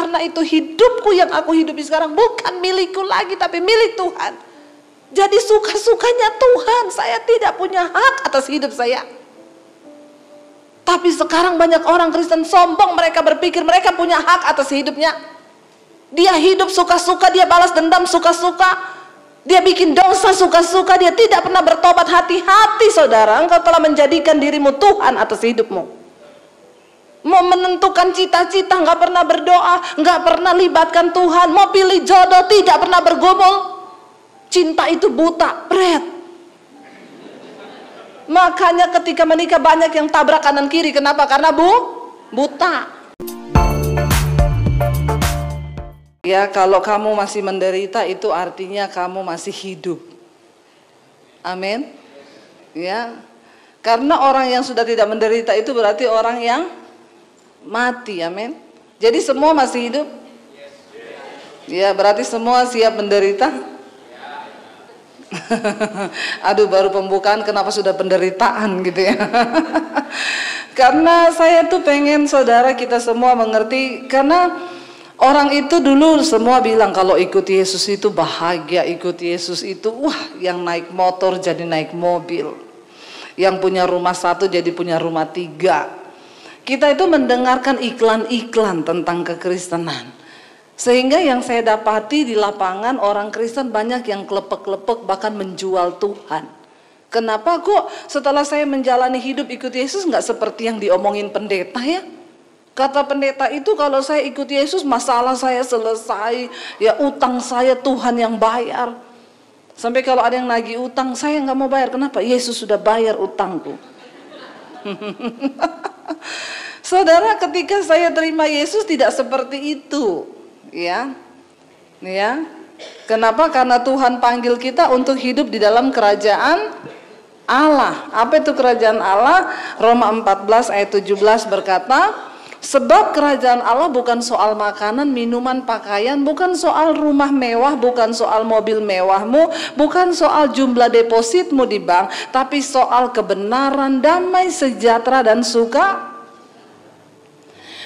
karena itu hidupku yang aku hidupi sekarang bukan milikku lagi, tapi milik Tuhan. Jadi suka-sukanya Tuhan, saya tidak punya hak atas hidup saya. Tapi sekarang banyak orang Kristen sombong, mereka berpikir mereka punya hak atas hidupnya. Dia hidup suka-suka, dia balas dendam suka-suka, dia bikin dosa suka-suka, dia tidak pernah bertobat. Hati-hati saudara, engkau telah menjadikan dirimu Tuhan atas hidupmu. Mau menentukan cita-cita, nggak pernah berdoa, nggak pernah libatkan Tuhan. Mau pilih jodoh, tidak pernah bergumul. Cinta itu buta, pret. Makanya ketika menikah banyak yang tabrak kanan kiri. Kenapa? Karena buta. Ya, kalau kamu masih menderita itu artinya kamu masih hidup. Amin. Ya. Karena orang yang sudah tidak menderita itu berarti orang yang mati. Amin. Jadi semua masih hidup? Ya, berarti semua siap menderita? Aduh, baru pembukaan kenapa sudah penderitaan gitu ya. Karena saya tuh pengen saudara kita semua mengerti, karena orang itu dulu semua bilang kalau ikut Yesus itu bahagia, ikut Yesus itu wah, yang naik motor jadi naik mobil, yang punya rumah satu jadi punya rumah tiga. Kita itu mendengarkan iklan-iklan tentang kekristenan. Sehingga yang saya dapati di lapangan orang Kristen banyak yang klepek-klepek bahkan menjual Tuhan. Kenapa kok setelah saya menjalani hidup ikut Yesus nggak seperti yang diomongin pendeta ya? Kata pendeta itu kalau saya ikut Yesus masalah saya selesai, ya utang saya Tuhan yang bayar. Sampai kalau ada yang nagih utang saya nggak mau bayar. Kenapa? Yesus sudah bayar utangku. Saudara, ketika saya terima Yesus tidak seperti itu. Ya, kenapa? Karena Tuhan panggil kita untuk hidup di dalam kerajaan Allah. Apa itu kerajaan Allah? Roma 14 ayat 17 berkata, sebab kerajaan Allah bukan soal makanan, minuman, pakaian, bukan soal rumah mewah, bukan soal mobil mewahmu, bukan soal jumlah depositmu di bank, tapi soal kebenaran, damai, sejahtera, dan suka.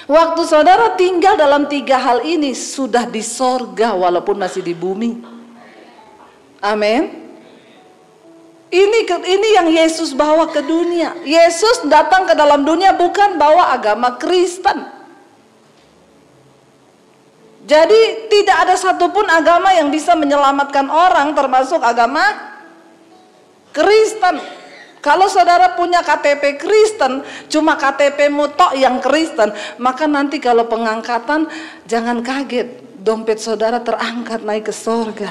Waktu saudara tinggal dalam 3 hal ini sudah di sorga walaupun masih di bumi. Amin. Ini yang Yesus bawa ke dunia. Yesus datang ke dalam dunia bukan bawa agama Kristen. Jadi tidak ada satupun agama yang bisa menyelamatkan orang termasuk agama Kristen. Kalau saudara punya KTP Kristen, cuma KTP-mu tok yang Kristen, maka nanti kalau pengangkatan jangan kaget, dompet saudara terangkat naik ke sorga.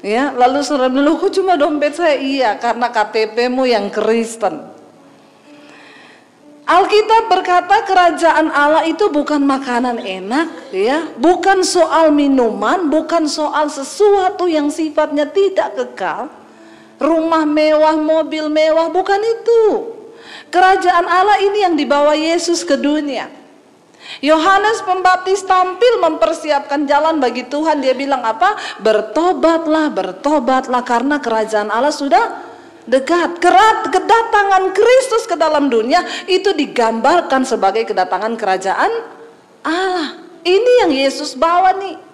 Ya, lalu saudara bilang, kok cuma dompet saya? Iya, karena KTP-mu yang Kristen. Alkitab berkata kerajaan Allah itu bukan makanan enak, ya, bukan soal minuman, bukan soal sesuatu yang sifatnya tidak kekal. Rumah mewah, mobil mewah, bukan itu. Kerajaan Allah ini yang dibawa Yesus ke dunia. Yohanes Pembaptis tampil mempersiapkan jalan bagi Tuhan. Dia bilang apa? Bertobatlah, bertobatlah karena kerajaan Allah sudah dekat. Kedatangan Kristus ke dalam dunia itu digambarkan sebagai kedatangan kerajaan Allah. Ini yang Yesus bawa nih.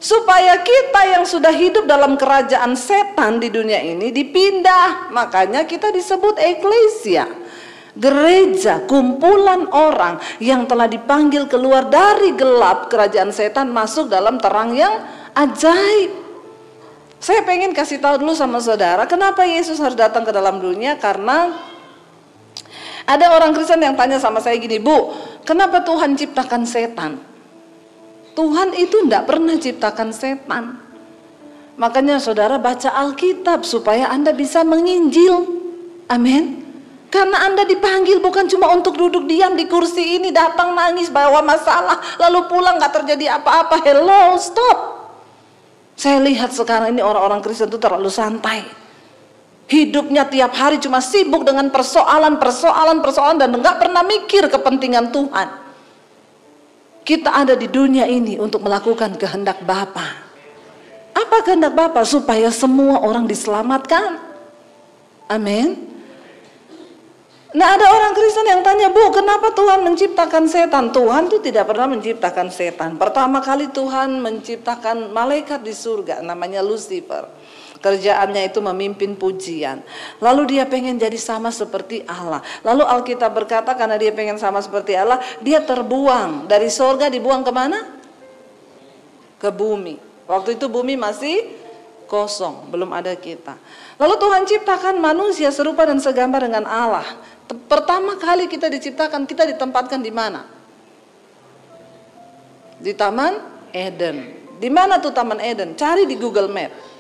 Supaya kita yang sudah hidup dalam kerajaan setan di dunia ini dipindah. Makanya kita disebut eklesia, gereja, kumpulan orang yang telah dipanggil keluar dari gelap kerajaan setan masuk dalam terang yang ajaib. Saya pengen kasih tahu dulu sama saudara, kenapa Yesus harus datang ke dalam dunia? Karena ada orang Kristen yang tanya sama saya gini, Bu, kenapa Tuhan ciptakan setan? Tuhan itu tidak pernah ciptakan setan. Makanya saudara baca Alkitab supaya Anda bisa menginjil. Amin. Karena Anda dipanggil bukan cuma untuk duduk diam di kursi ini, datang nangis bawa masalah lalu pulang gak terjadi apa-apa. Hello, stop. Saya lihat sekarang ini orang-orang Kristen itu terlalu santai. Hidupnya tiap hari cuma sibuk dengan persoalan dan gak pernah mikir kepentingan Tuhan. Kita ada di dunia ini untuk melakukan kehendak Bapa. Apa kehendak Bapa? Supaya semua orang diselamatkan. Amin. Nah, ada orang Kristen yang tanya, Bu, kenapa Tuhan menciptakan setan? Tuhan tuh tidak pernah menciptakan setan. Pertama kali Tuhan menciptakan malaikat di surga, namanya Lucifer. Kerjaannya itu memimpin pujian. Lalu dia pengen jadi sama seperti Allah. Lalu Alkitab berkata karena dia pengen sama seperti Allah, dia terbuang dari surga, dibuang kemana? Ke bumi. Waktu itu bumi masih kosong, belum ada kita. Lalu Tuhan ciptakan manusia serupa dan segambar dengan Allah. Pertama kali kita diciptakan, kita ditempatkan di mana? Di Taman Eden. Di mana tuh Taman Eden? Cari di Google Map.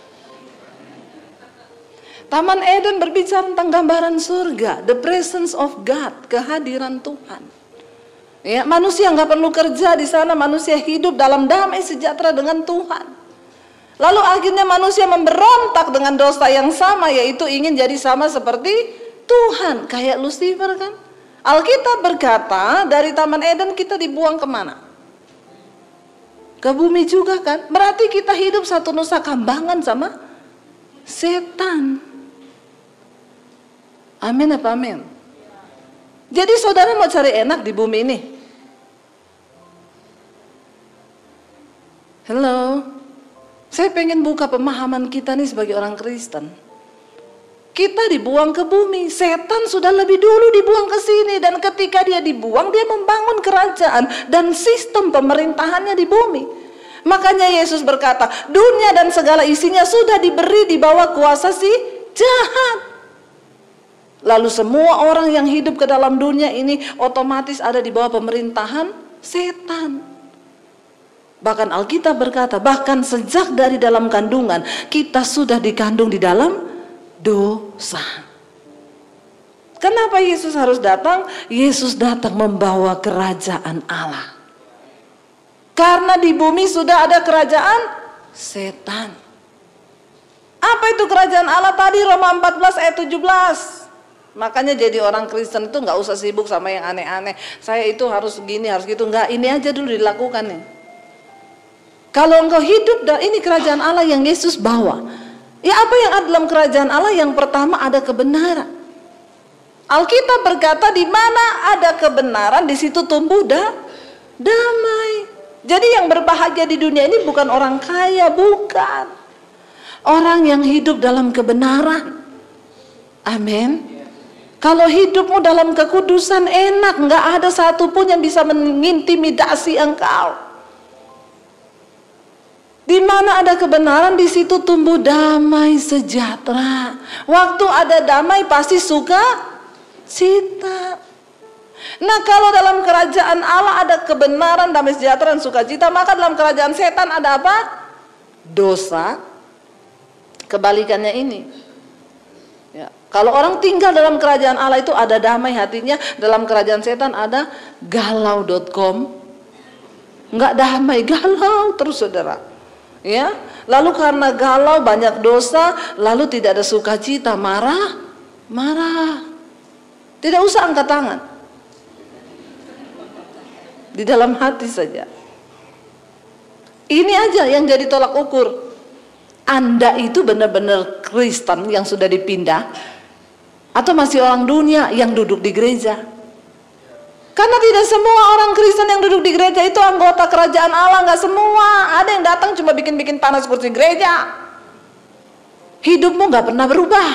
Taman Eden berbicara tentang gambaran surga, the presence of God, kehadiran Tuhan. Ya, manusia nggak perlu kerja di sana, manusia hidup dalam damai sejahtera dengan Tuhan. Lalu akhirnya manusia memberontak dengan dosa yang sama, yaitu ingin jadi sama seperti Tuhan, kayak Lucifer kan. Alkitab berkata dari Taman Eden kita dibuang kemana? Ke bumi juga kan. Berarti kita hidup satu nusa kambangan sama setan. Amin apa amin? Jadi saudara mau cari enak di bumi ini? Halo, saya pengen buka pemahaman kita nih sebagai orang Kristen. Kita dibuang ke bumi, setan sudah lebih dulu dibuang ke sini, dan ketika dia dibuang, dia membangun kerajaan dan sistem pemerintahannya di bumi. Makanya Yesus berkata, dunia dan segala isinya sudah diberi di bawah kuasa si jahat. Lalu semua orang yang hidup ke dalam dunia ini otomatis ada di bawah pemerintahan setan. Bahkan Alkitab berkata, bahkan sejak dari dalam kandungan kita sudah dikandung di dalam dosa. Kenapa Yesus harus datang? Yesus datang membawa kerajaan Allah. Karena di bumi sudah ada kerajaan setan. Apa itu kerajaan Allah tadi? Roma 14 ayat 17. Makanya jadi orang Kristen itu nggak usah sibuk sama yang aneh-aneh. Saya itu harus gini, harus gitu. Nggak, ini aja dulu dilakukan nih. Kalau engkau hidup, dan ini kerajaan Allah yang Yesus bawa. Ya, apa yang ada dalam kerajaan Allah? Yang pertama ada kebenaran. Alkitab berkata di mana ada kebenaran di situ tumbuh damai. Jadi yang berbahagia di dunia ini bukan orang kaya, bukan. Orang yang hidup dalam kebenaran. Amin. Kalau hidupmu dalam kekudusan enak, nggak ada satupun yang bisa mengintimidasi engkau. Di mana ada kebenaran, di situ tumbuh damai sejahtera. Waktu ada damai pasti suka cita. Nah, kalau dalam kerajaan Allah ada kebenaran, damai sejahtera, dan sukacita, maka dalam kerajaan setan ada apa? Dosa. Kebalikannya ini. Ya. Kalau orang tinggal dalam kerajaan Allah itu ada damai hatinya, dalam kerajaan setan ada galau.com. Enggak damai, galau terus saudara. Ya, lalu karena galau, banyak dosa, lalu tidak ada sukacita, marah. Tidak usah angkat tangan. Di dalam hati saja. Ini aja yang jadi tolak ukur. Anda itu benar-benar Kristen yang sudah dipindah, atau masih orang dunia yang duduk di gereja? Karena tidak semua orang Kristen yang duduk di gereja itu anggota kerajaan Allah, nggak semua. Ada yang datang cuma bikin-bikin panas kursi gereja. Hidupmu nggak pernah berubah.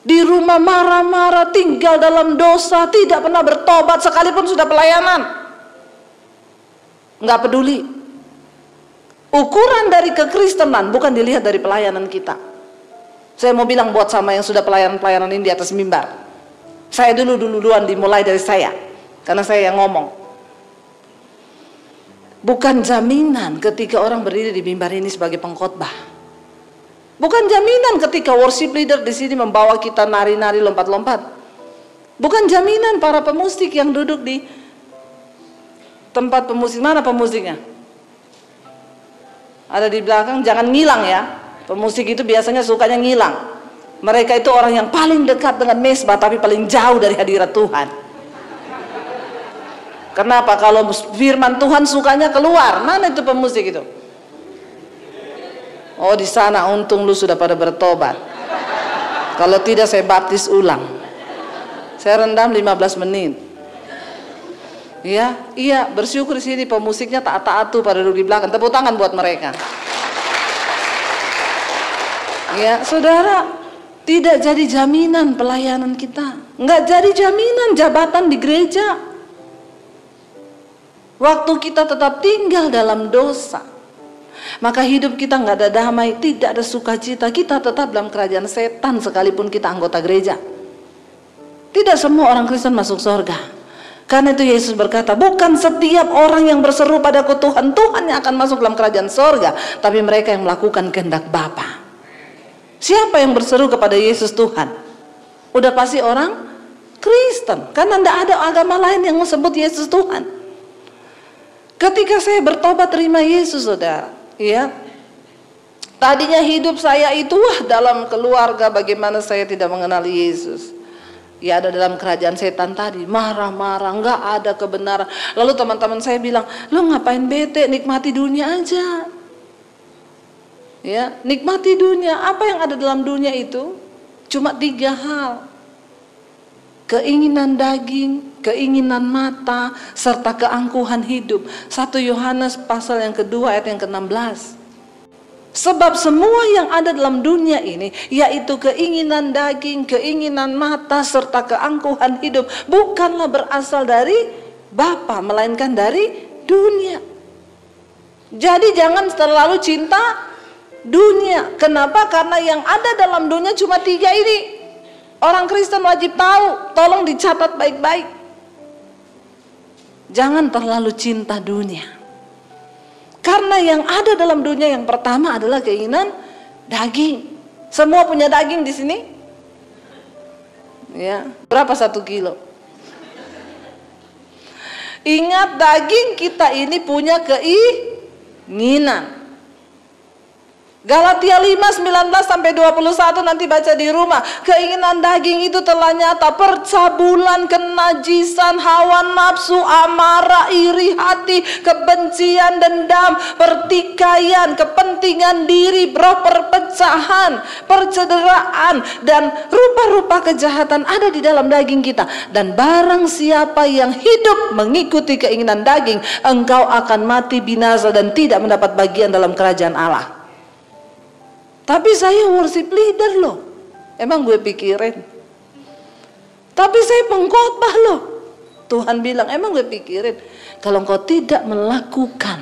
Di rumah marah-marah, tinggal dalam dosa, tidak pernah bertobat sekalipun sudah pelayanan. Nggak peduli. Ukuran dari kekristenan bukan dilihat dari pelayanan kita. Saya mau bilang buat sama yang sudah pelayanan ini di atas mimbar. Saya duluan dimulai dari saya, karena saya yang ngomong. Bukan jaminan ketika orang berdiri di mimbar ini sebagai pengkhotbah. Bukan jaminan ketika worship leader di sini membawa kita nari-nari, lompat-lompat. Bukan jaminan para pemusik yang duduk di tempat pemusik. Mana pemusiknya? Ada di belakang, jangan ngilang ya. Pemusik itu biasanya sukanya ngilang. Mereka itu orang yang paling dekat dengan mesbah tapi paling jauh dari hadirat Tuhan. Kenapa? Kalau firman Tuhan sukanya keluar. Mana itu pemusik itu? Oh, di sana, untung lu sudah pada bertobat. Kalau tidak saya baptis ulang. Saya rendam 15 menit. Ya, iya, bersyukur di sini pemusiknya taat-taat tuh pada duduk di belakang. Tepuk tangan buat mereka. Ya, saudara, tidak jadi jaminan pelayanan kita. Enggak jadi jaminan jabatan di gereja. Waktu kita tetap tinggal dalam dosa, maka hidup kita enggak ada damai, tidak ada sukacita. Kita tetap dalam kerajaan setan sekalipun kita anggota gereja. Tidak semua orang Kristen masuk surga. Karena itu Yesus berkata, bukan setiap orang yang berseru padaku Tuhan, Tuhan yang akan masuk dalam kerajaan surga, tapi mereka yang melakukan kehendak Bapa. Siapa yang berseru kepada Yesus Tuhan? Udah pasti orang Kristen. Karena tidak ada agama lain yang sebut Yesus Tuhan. Ketika saya bertobat terima Yesus, saudara, ya, tadinya hidup saya itu dalam keluarga bagaimana saya tidak mengenal Yesus. Ya, ada dalam kerajaan setan tadi, marah-marah, nggak ada kebenaran. Lalu teman-teman saya bilang, lo ngapain bete, nikmati dunia aja. Ya, nikmati dunia. Apa yang ada dalam dunia itu? Cuma 3 hal. Keinginan daging, keinginan mata, serta keangkuhan hidup. 1 Yohanes pasal yang kedua ayat yang ke-16. Sebab semua yang ada dalam dunia ini, yaitu keinginan daging, keinginan mata, serta keangkuhan hidup, bukanlah berasal dari Bapa, melainkan dari dunia. Jadi jangan terlalu cinta dunia. Kenapa? Karena yang ada dalam dunia cuma 3 ini. Orang Kristen wajib tahu, tolong dicatat baik-baik. Jangan terlalu cinta dunia. Karena yang ada dalam dunia yang pertama adalah keinginan daging. Semua punya daging di sini? Ya, berapa 1 kilo? Ingat, daging kita ini punya keinginan. Galatia 5:19-21 nanti baca di rumah. Keinginan daging itu telah nyata, percabulan, kenajisan, hawa nafsu, amarah, iri hati, kebencian, dendam, pertikaian, kepentingan diri, perpecahan, percederaan, dan rupa-rupa kejahatan ada di dalam daging kita. Dan barang siapa yang hidup mengikuti keinginan daging, engkau akan mati binasa dan tidak mendapat bagian dalam kerajaan Allah. Tapi saya worship leader loh. Emang gue pikirin. Tapi saya pengkhotbah loh. Tuhan bilang, emang gue pikirin. Kalau engkau tidak melakukan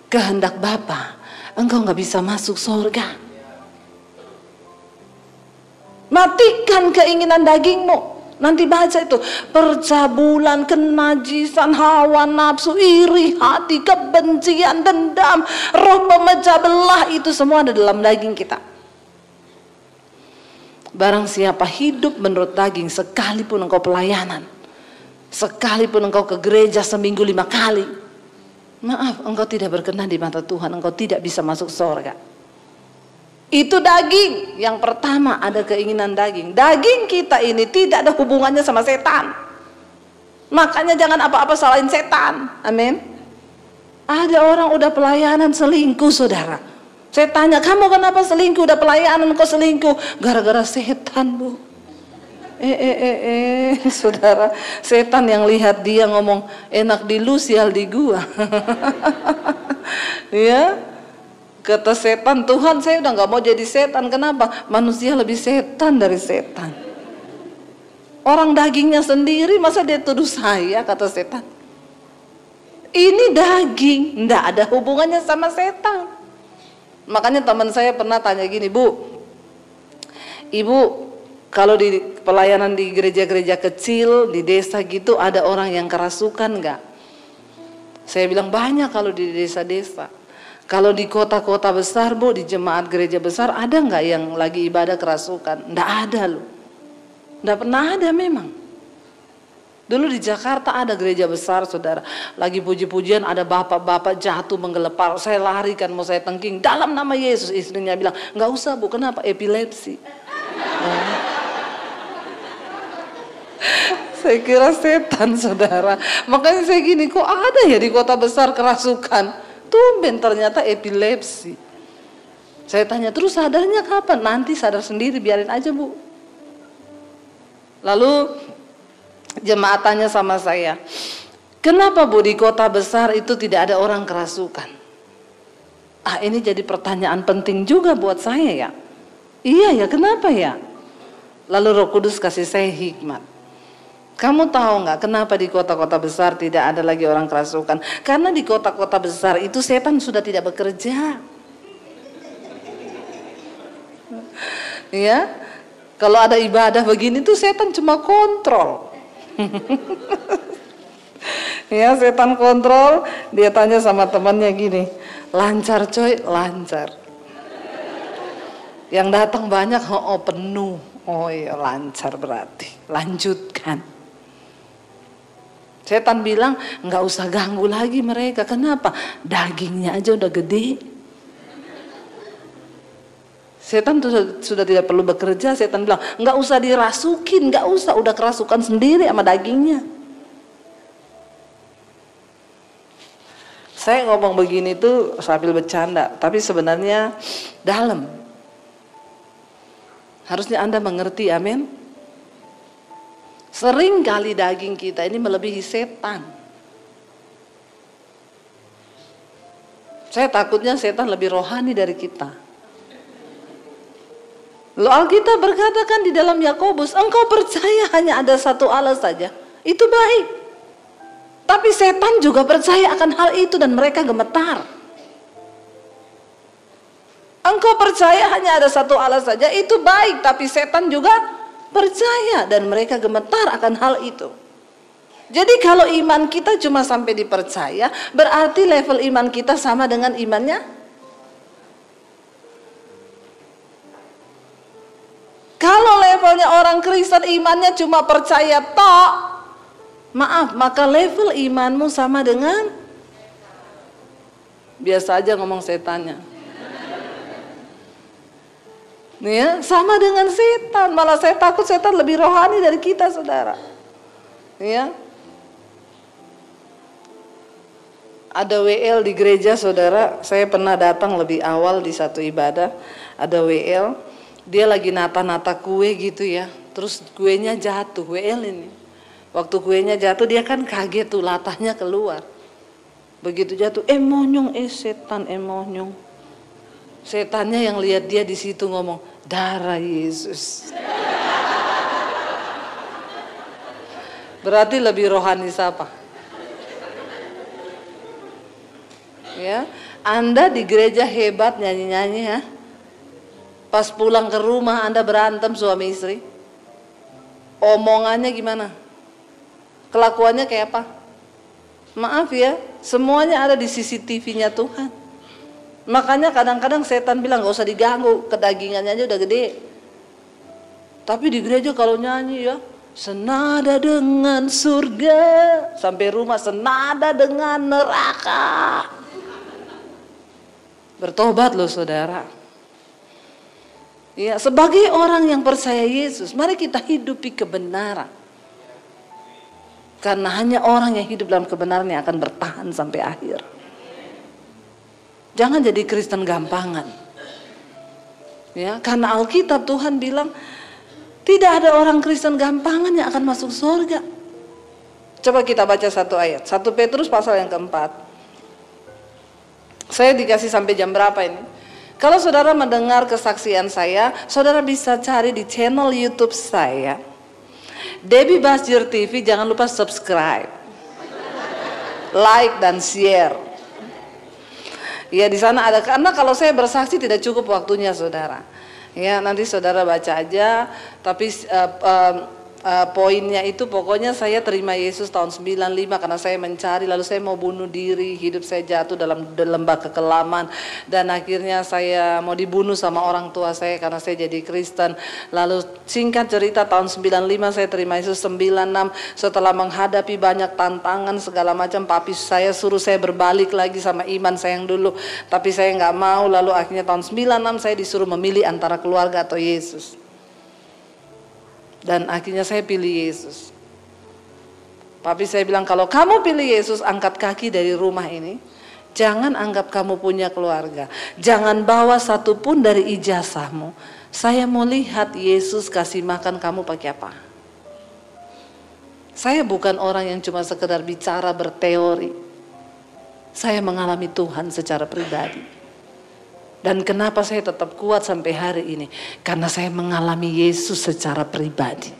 kehendak Bapa, engkau gak bisa masuk surga. Matikan keinginan dagingmu. Nanti baca itu, percabulan, kenajisan, hawa nafsu, iri hati, kebencian, dendam, roh pemecah belah, itu semua ada dalam daging kita. Barang siapa hidup menurut daging, sekalipun engkau pelayanan, sekalipun engkau ke gereja seminggu 5 kali, maaf, engkau tidak berkenan di mata Tuhan, engkau tidak bisa masuk surga. Itu daging. Yang pertama ada keinginan daging. Daging kita ini tidak ada hubungannya sama setan. Makanya jangan apa-apa salahin setan. Amin. Ada orang udah pelayanan selingkuh, saudara. Saya tanya, kamu kenapa selingkuh? Udah pelayanan kok selingkuh? Gara-gara setan, Bu. Saudara, setan yang lihat dia ngomong enak di lu, sial di gua. Ya. Kata setan, Tuhan saya udah gak mau jadi setan. Kenapa? Manusia lebih setan dari setan. Orang dagingnya sendiri, masa dia tuduh saya, kata setan. Ini daging, nggak ada hubungannya sama setan. Makanya teman saya pernah tanya gini, Bu, Ibu kalau di pelayanan di gereja-gereja kecil, di desa gitu, ada orang yang kerasukan nggak? Saya bilang banyak kalau di desa-desa. Kalau di kota-kota besar, Bu, di jemaat gereja besar, ada nggak yang lagi ibadah kerasukan? Nggak ada loh. Nggak pernah ada memang. Dulu di Jakarta ada gereja besar, saudara. Lagi puji-pujian ada bapak-bapak jatuh menggelepar. Saya lari kan, mau saya tengking. Dalam nama Yesus, istrinya bilang, nggak usah, Bu, kenapa? Epilepsi. Saya kira setan, saudara. Makanya saya gini, kok ada ya di kota besar kerasukan? Tumben ternyata epilepsi. Saya tanya, terus sadarnya kapan? Nanti sadar sendiri, biarin aja, Bu. Lalu jemaat tanya sama saya, kenapa Bu di kota besar itu tidak ada orang kerasukan? Ini jadi pertanyaan penting juga buat saya ya. Iya ya, kenapa ya? Lalu Roh Kudus kasih saya hikmat. Kamu tahu nggak kenapa di kota-kota besar tidak ada lagi orang kerasukan? Karena di kota-kota besar itu setan sudah tidak bekerja. Ya, kalau ada ibadah begini tuh setan cuma kontrol. Ya, setan kontrol. Dia tanya sama temannya gini, lancar coy, lancar. Yang datang banyak, oh penuh. Oh iya, lancar berarti. Lanjutkan. Setan bilang, nggak usah ganggu lagi mereka. Kenapa? Dagingnya aja udah gede. Setan tuh sudah tidak perlu bekerja. Setan bilang, nggak usah dirasukin, nggak usah, udah kerasukan sendiri sama dagingnya. Saya ngomong begini tuh sambil bercanda, tapi sebenarnya dalam. Harusnya Anda mengerti, amin. Sering kali daging kita ini melebihi setan. Saya takutnya setan lebih rohani dari kita. Lalu Alkitab berkatakan di dalam Yakobus, engkau percaya hanya ada satu Allah saja, itu baik. Tapi setan juga percaya akan hal itu dan mereka gemetar. Engkau percaya hanya ada satu Allah saja, itu baik. Tapi setan juga percaya dan mereka gemetar akan hal itu. Jadi kalau iman kita cuma sampai dipercaya, berarti level iman kita sama dengan imannya. Kalau levelnya orang Kristen imannya cuma percaya tok, maaf, maka level imanmu sama dengan, biasa aja ngomong setannya. Nih ya, sama dengan setan. Malah saya takut setan lebih rohani dari kita, saudara. Nih ya. Ada WL di gereja, saudara. Saya pernah datang lebih awal di satu ibadah. Ada WL, dia lagi nata-nata kue gitu ya. Terus kuenya jatuh, WL ini. Waktu kuenya jatuh dia kan kaget tuh, latahnya keluar. Begitu jatuh, monyong, setan, monyong. Setannya yang lihat dia di situ ngomong, darah Yesus. Berarti lebih rohani siapa? Ya, Anda di gereja hebat nyanyi-nyanyi ya. Pas pulang ke rumah Anda berantem suami istri. Omongannya gimana? Kelakuannya kayak apa? Maaf ya, semuanya ada di CCTV-nya Tuhan. Makanya kadang-kadang setan bilang gak usah diganggu, kedagingannya aja udah gede. Tapi di gereja kalau nyanyi ya, senada dengan surga, sampai rumah senada dengan neraka. Bertobat loh saudara. Ya, sebagai orang yang percaya Yesus, mari kita hidupi kebenaran. Karena hanya orang yang hidup dalam kebenaran yang akan bertahan sampai akhir. Jangan jadi Kristen gampangan. Ya, karena Alkitab Tuhan bilang tidak ada orang Kristen gampangan yang akan masuk surga. Coba kita baca satu ayat, 1 Petrus pasal yang keempat. Saya dikasih sampai jam berapa ini? Kalau saudara mendengar kesaksian saya, saudara bisa cari di channel YouTube saya, Debbie Basjir TV. Jangan lupa subscribe, like dan share. Ya di sana ada, karena kalau saya bersaksi tidak cukup waktunya saudara. Ya nanti saudara baca aja. Tapi poinnya itu pokoknya saya terima Yesus tahun 95 karena saya mencari, lalu saya mau bunuh diri, hidup saya jatuh dalam lembah kekelaman dan akhirnya saya mau dibunuh sama orang tua saya karena saya jadi Kristen. Lalu singkat cerita tahun 95 saya terima Yesus, 96 setelah menghadapi banyak tantangan segala macam, papi saya suruh saya berbalik lagi sama iman saya yang dulu, tapi saya nggak mau. Lalu akhirnya tahun 96 saya disuruh memilih antara keluarga atau Yesus. Dan akhirnya saya pilih Yesus. Papi saya bilang, kalau kamu pilih Yesus, angkat kaki dari rumah ini. Jangan anggap kamu punya keluarga. Jangan bawa satupun dari ijazahmu. Saya mau lihat Yesus kasih makan kamu pakai apa. Saya bukan orang yang cuma sekedar bicara berteori. Saya mengalami Tuhan secara pribadi. Dan kenapa saya tetap kuat sampai hari ini? Karena saya mengalami Yesus secara pribadi.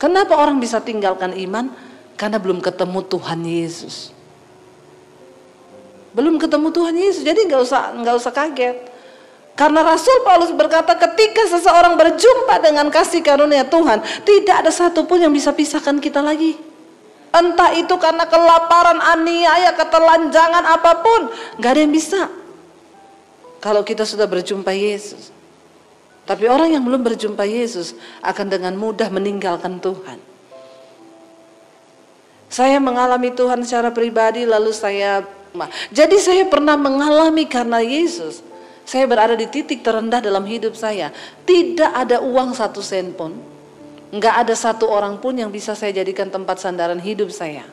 Kenapa orang bisa tinggalkan iman? Karena belum ketemu Tuhan Yesus. Belum ketemu Tuhan Yesus, jadi nggak usah kaget. Karena Rasul Paulus berkata, ketika seseorang berjumpa dengan kasih karunia Tuhan, tidak ada satupun yang bisa pisahkan kita lagi. Entah itu karena kelaparan, aniaya, ketelanjangan apapun, nggak ada yang bisa. Kalau kita sudah berjumpa Yesus. Tapi orang yang belum berjumpa Yesus akan dengan mudah meninggalkan Tuhan. Saya mengalami Tuhan secara pribadi, lalu jadi saya pernah mengalami karena Yesus. Saya berada di titik terendah dalam hidup saya. Tidak ada uang 1 sen pun. Nggak ada satu orang pun yang bisa saya jadikan tempat sandaran hidup saya.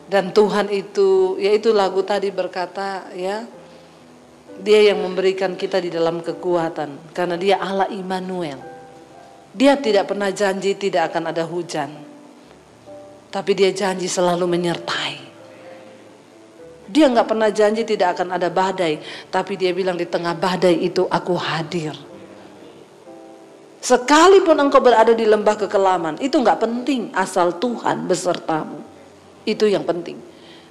Dan Tuhan itu, yaitu lagu tadi berkata, ya, Dia yang memberikan kita di dalam kekuatan. Karena Dia Allah Immanuel. Dia tidak pernah janji tidak akan ada hujan. Tapi Dia janji selalu menyertai. Dia nggak pernah janji tidak akan ada badai. Tapi Dia bilang di tengah badai itu aku hadir. Sekalipun engkau berada di lembah kekelaman, itu nggak penting asal Tuhan besertamu. Itu yang penting.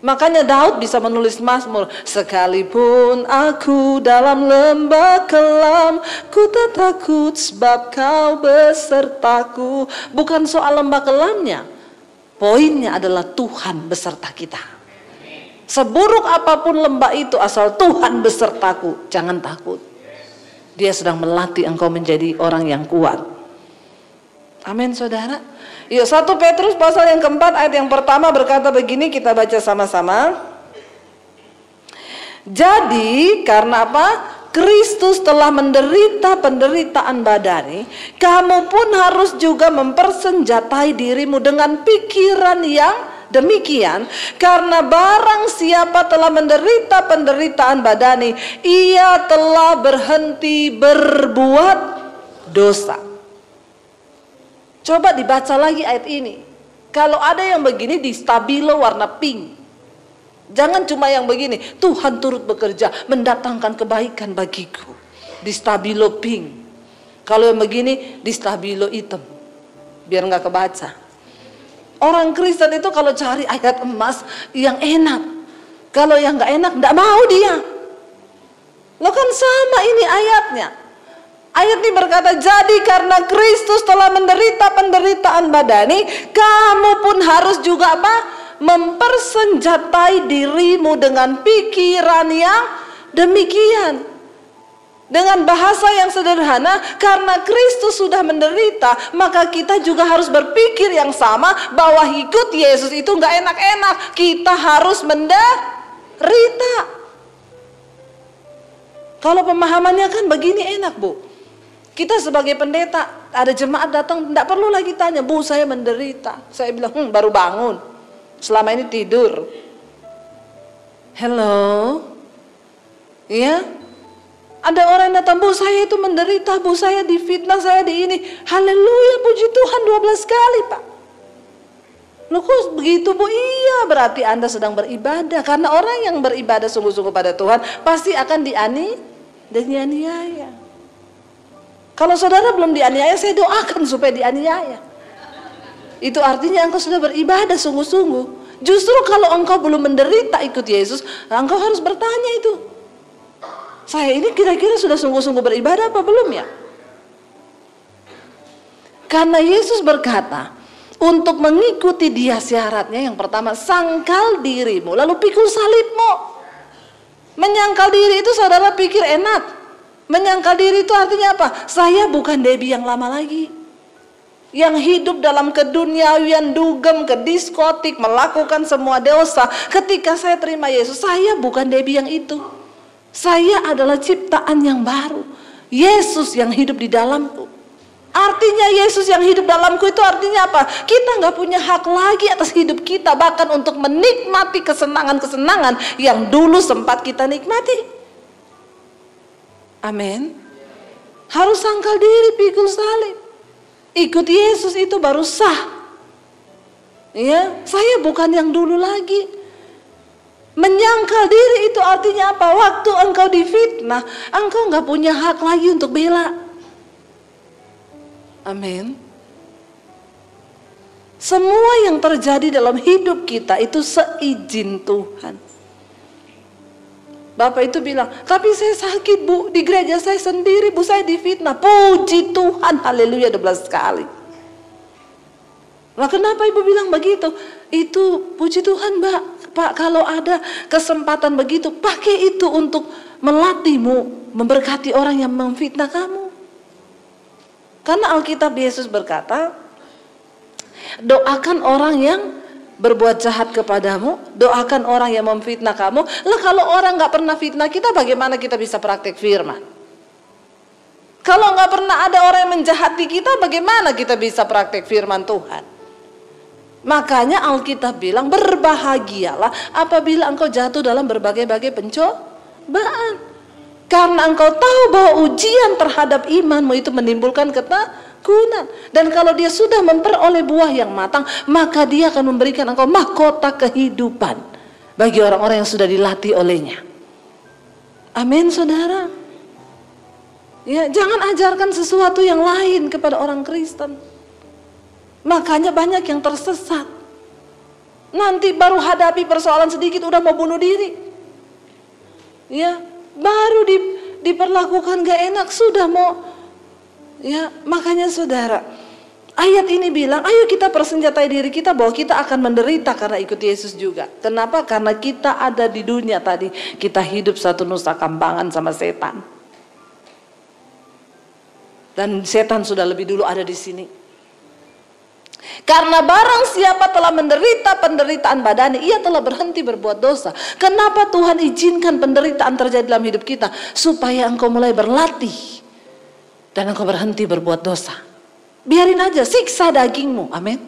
Makanya Daud bisa menulis Mazmur, sekalipun aku dalam lembah kelam, ku tak takut sebab kau besertaku. Bukan soal lembah kelamnya, poinnya adalah Tuhan beserta kita. Seburuk apapun lembah itu, asal Tuhan besertaku, jangan takut. Dia sedang melatih engkau menjadi orang yang kuat. Amin, saudara. Yuk, 1 Petrus pasal yang keempat ayat yang pertama berkata begini, kita baca sama-sama. Jadi karena apa? Kristus telah menderita penderitaan badani, kamu pun harus juga mempersenjatai dirimu dengan pikiran yang demikian. Karena barang siapa telah menderita penderitaan badani, ia telah berhenti berbuat dosa. Coba dibaca lagi ayat ini. Kalau ada yang begini di stabilo warna pink. Jangan cuma yang begini, Tuhan turut bekerja mendatangkan kebaikan bagiku. Di stabilo pink. Kalau yang begini di stabilo hitam. Biar nggak kebaca. Orang Kristen itu kalau cari ayat emas yang enak. Kalau yang nggak enak nggak mau dia. Lo kan sama ini ayatnya. Ayat ini berkata, jadi karena Kristus telah menderita penderitaan badani, kamu pun harus juga apa? Mempersenjatai dirimu dengan pikiran yang demikian. Dengan bahasa yang sederhana, karena Kristus sudah menderita, maka kita juga harus berpikir yang sama, bahwa ikut Yesus itu nggak enak-enak. Kita harus menderita. Kalau pemahamannya kan begini enak, Bu. Kita sebagai pendeta, ada jemaat datang, tidak perlu lagi tanya, Bu saya menderita. Saya bilang, baru bangun, selama ini tidur. Hello, ya, ada orang yang datang, Bu saya itu menderita, Bu saya difitnah, saya di ini. Haleluya, puji Tuhan 12 kali Pak. Loh kok begitu Bu? Iya, berarti Anda sedang beribadah. Karena orang yang beribadah sungguh-sungguh pada Tuhan pasti akan dianiaya. Kalau saudara belum dianiaya, saya doakan supaya dianiaya. Itu artinya engkau sudah beribadah sungguh-sungguh. Justru kalau engkau belum menderita ikut Yesus, engkau harus bertanya itu. Saya ini kira-kira sudah sungguh-sungguh beribadah apa belum ya? Karena Yesus berkata, untuk mengikuti Dia syaratnya yang pertama, sangkal dirimu, lalu pikul salibmu. Menyangkal diri itu saudara pikir enak. Menyangkal diri itu artinya apa? Saya bukan Debbie yang lama lagi, yang hidup dalam keduniawian, dugem, ke diskotik, melakukan semua dosa. Ketika saya terima Yesus, saya bukan Debbie yang itu. Saya adalah ciptaan yang baru. Yesus yang hidup di dalamku. Artinya Yesus yang hidup dalamku itu artinya apa? Kita nggak punya hak lagi atas hidup kita, bahkan untuk menikmati kesenangan-kesenangan yang dulu sempat kita nikmati. Amin. Harus sangkal diri, pikul salib. Ikut Yesus itu baru sah. Ya, saya bukan yang dulu lagi. Menyangkal diri itu artinya apa? Waktu engkau difitnah, engkau nggak punya hak lagi untuk bela. Amin. Semua yang terjadi dalam hidup kita itu seizin Tuhan. Bapak itu bilang, tapi saya sakit bu, di gereja saya sendiri bu, saya difitnah. Puji Tuhan, haleluya 12 kali. Lah kenapa ibu bilang begitu? Itu puji Tuhan mbak, Pak, kalau ada kesempatan begitu, pakai itu untuk melatihmu, memberkati orang yang memfitnah kamu. Karena Alkitab Yesus berkata, doakan orang yang berbuat jahat kepadamu, doakan orang yang memfitnah kamu. Lah kalau orang nggak pernah fitnah kita, bagaimana kita bisa praktek firman? Kalau nggak pernah ada orang yang menjahati kita, bagaimana kita bisa praktek firman Tuhan? Makanya Alkitab bilang, berbahagialah apabila engkau jatuh dalam berbagai-bagai pencobaan, karena engkau tahu bahwa ujian terhadap imanmu itu menimbulkan ketakutan. Dan kalau dia sudah memperoleh buah yang matang, maka dia akan memberikan engkau mahkota kehidupan bagi orang-orang yang sudah dilatih olehnya. Amin saudara. Ya, jangan ajarkan sesuatu yang lain kepada orang Kristen. Makanya banyak yang tersesat. Nanti baru hadapi persoalan sedikit udah mau bunuh diri. Ya, baru diperlakukan gak enak sudah mau. Ya, makanya saudara, ayat ini bilang, ayo kita persenjatai diri kita bahwa kita akan menderita karena ikut Yesus juga. Kenapa? Karena kita ada di dunia tadi, kita hidup satu nusa kambangan sama setan. Dan setan sudah lebih dulu ada di sini. Karena barang siapa telah menderita penderitaan badani, ia telah berhenti berbuat dosa. Kenapa Tuhan izinkan penderitaan terjadi dalam hidup kita? Supaya engkau mulai berlatih dan engkau berhenti berbuat dosa. Biarin aja, siksa dagingmu, amin.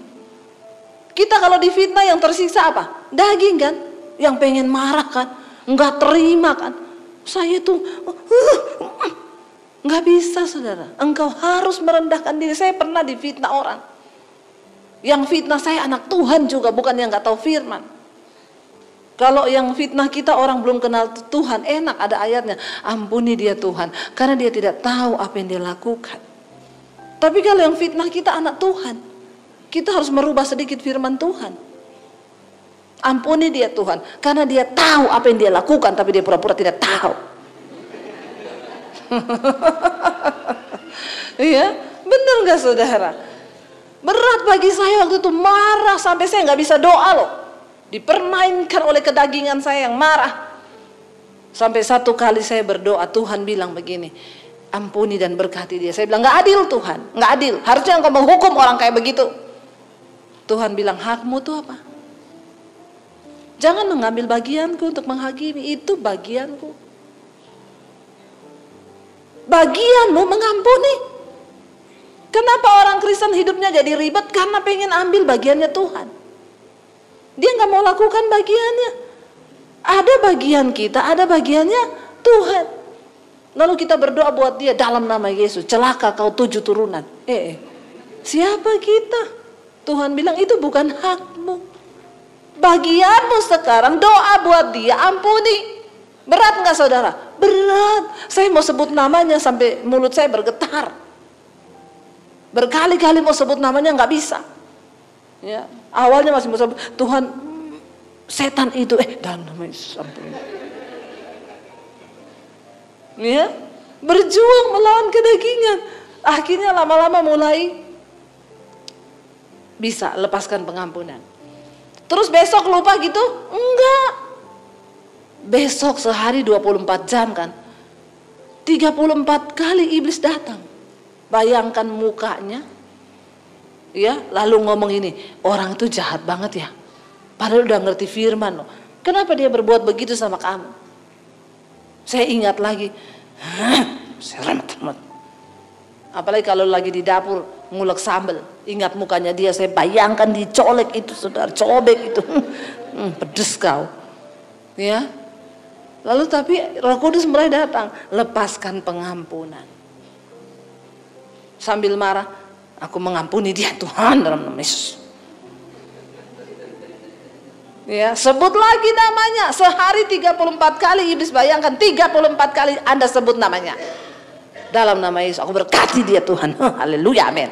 Kita kalau difitnah yang tersiksa apa? Daging kan, yang pengen marah kan, nggak terima kan. Saya tuh nggak bisa saudara. Engkau harus merendahkan diri. Saya pernah difitnah orang. Yang fitnah saya anak Tuhan juga, bukan yang nggak tahu firman. Kalau yang fitnah kita orang belum kenal Tuhan, enak ada ayatnya, ampuni dia Tuhan, karena dia tidak tahu apa yang dia lakukan. Tapi kalau yang fitnah kita anak Tuhan, kita harus merubah sedikit firman Tuhan. Ampuni dia Tuhan, karena dia tahu apa yang dia lakukan, tapi dia pura-pura tidak tahu. Iya, benar nggak saudara? Berat bagi saya waktu itu, marah sampai saya nggak bisa doa loh. Dipermainkan oleh kedagingan saya yang marah. Sampai satu kali saya berdoa, Tuhan bilang begini, ampuni dan berkati dia. Saya bilang, nggak adil Tuhan, nggak adil. Harusnya engkau menghukum orang kayak begitu. Tuhan bilang, hakmu tuh apa? Jangan mengambil bagianku untuk menghakimi, itu bagianku. Bagianmu mengampuni. Kenapa orang Kristen hidupnya jadi ribet? Karena pengen ambil bagiannya Tuhan. Dia nggak mau lakukan bagiannya. Ada bagian kita, ada bagiannya Tuhan. Lalu kita berdoa buat dia dalam nama Yesus. Celaka kau 7 turunan. Siapa kita? Tuhan bilang itu bukan hakmu. Bagianmu sekarang doa buat dia, ampuni. Berat nggak saudara? Berat. Saya mau sebut namanya sampai mulut saya bergetar. Berkali-kali mau sebut namanya nggak bisa. Ya, awalnya masih mau sebut Tuhan, setan itu dalam nama Yesus ampuni. Ya, berjuang melawan kedagingan. Akhirnya lama-lama mulai bisa lepaskan pengampunan. Terus besok lupa gitu? Enggak. Besok sehari 24 jam kan. 34 kali iblis datang. Bayangkan mukanya. Ya, lalu ngomong ini, orang itu jahat banget ya. Padahal udah ngerti firman loh. Kenapa dia berbuat begitu sama kamu? Saya ingat lagi. Apalagi kalau lagi di dapur ngulek sambal, ingat mukanya dia, saya bayangkan dicolek itu saudara, cobek itu. Pedes kau. Ya. Lalu tapi Roh Kudus mulai datang, lepaskan pengampunan. sambil marah, aku mengampuni dia Tuhan dalam nama Yesus. Ya, sebut lagi namanya. Sehari 34 kali iblis, bayangkan 34 kali Anda sebut namanya. Dalam nama Yesus aku berkati dia Tuhan. Haleluya, amin.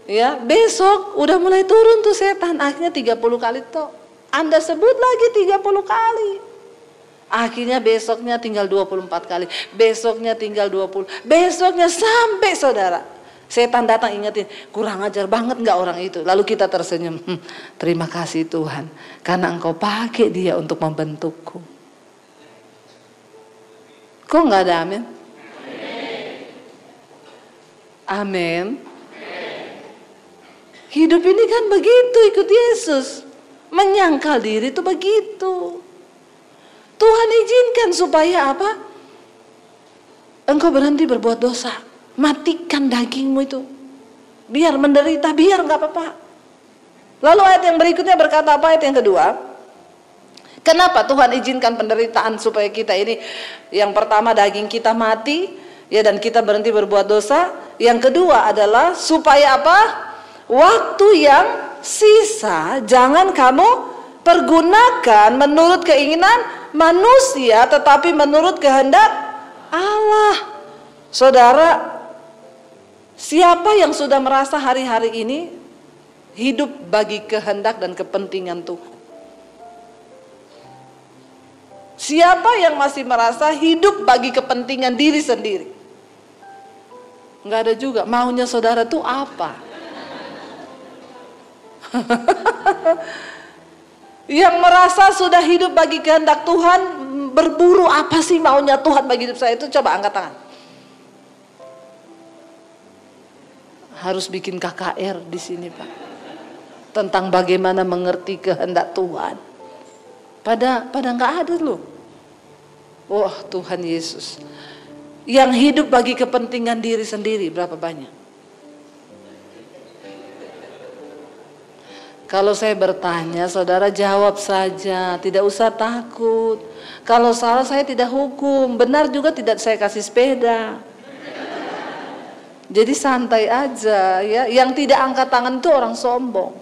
Ya, besok udah mulai turun tuh setan. Akhirnya 30 kali toh. Anda sebut lagi 30 kali. Akhirnya besoknya tinggal 24 kali. Besoknya tinggal 20. Besoknya sampai saudara, setan datang ingetin, kurang ajar banget nggak orang itu. Lalu kita tersenyum, terima kasih Tuhan, karena Engkau pakai dia untuk membentukku. Kok nggak ada amin? Amin. Hidup ini kan begitu, ikut Yesus. Menyangkal diri itu begitu. Tuhan izinkan supaya apa? Engkau berhenti berbuat dosa. Matikan dagingmu itu. Biar menderita, biar nggak apa-apa. Lalu ayat yang berikutnya berkata apa? Ayat yang kedua. Kenapa Tuhan izinkan penderitaan supaya kita ini? Yang pertama daging kita mati, ya, dan kita berhenti berbuat dosa. Yang kedua adalah supaya apa? Waktu yang sisa jangan kamu pergunakan menurut keinginan manusia, tetapi menurut kehendak Allah. Saudara, siapa yang sudah merasa hari-hari ini hidup bagi kehendak dan kepentingan Tuhan? Siapa yang masih merasa hidup bagi kepentingan diri sendiri? Enggak ada juga. Maunya saudara tuh apa? Yang merasa sudah hidup bagi kehendak Tuhan, berburu apa sih maunya Tuhan bagi hidup saya itu, coba angkat tangan. Harus bikin KKR di sini Pak, tentang bagaimana mengerti kehendak Tuhan. Pada nggak ada loh. Wah, Tuhan Yesus. Yang hidup bagi kepentingan diri sendiri berapa banyak? Kalau saya bertanya, saudara jawab saja, tidak usah takut. Kalau salah saya tidak hukum, benar juga tidak saya kasih sepeda. Jadi santai aja ya. Yang tidak angkat tangan itu orang sombong.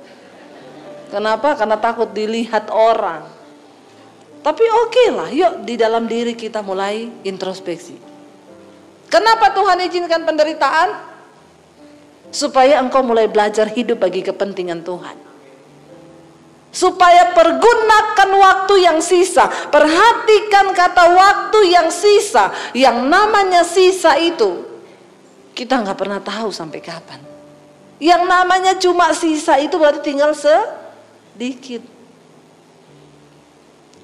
Kenapa? Karena takut dilihat orang. Tapi oke lah, yuk di dalam diri kita mulai introspeksi. Kenapa Tuhan izinkan penderitaan? Supaya engkau mulai belajar hidup bagi kepentingan Tuhan. Supaya pergunakan waktu yang sisa. Perhatikan kata waktu yang sisa. Yang namanya sisa itu kita nggak pernah tahu sampai kapan. Yang namanya cuma sisa itu berarti tinggal sedikit.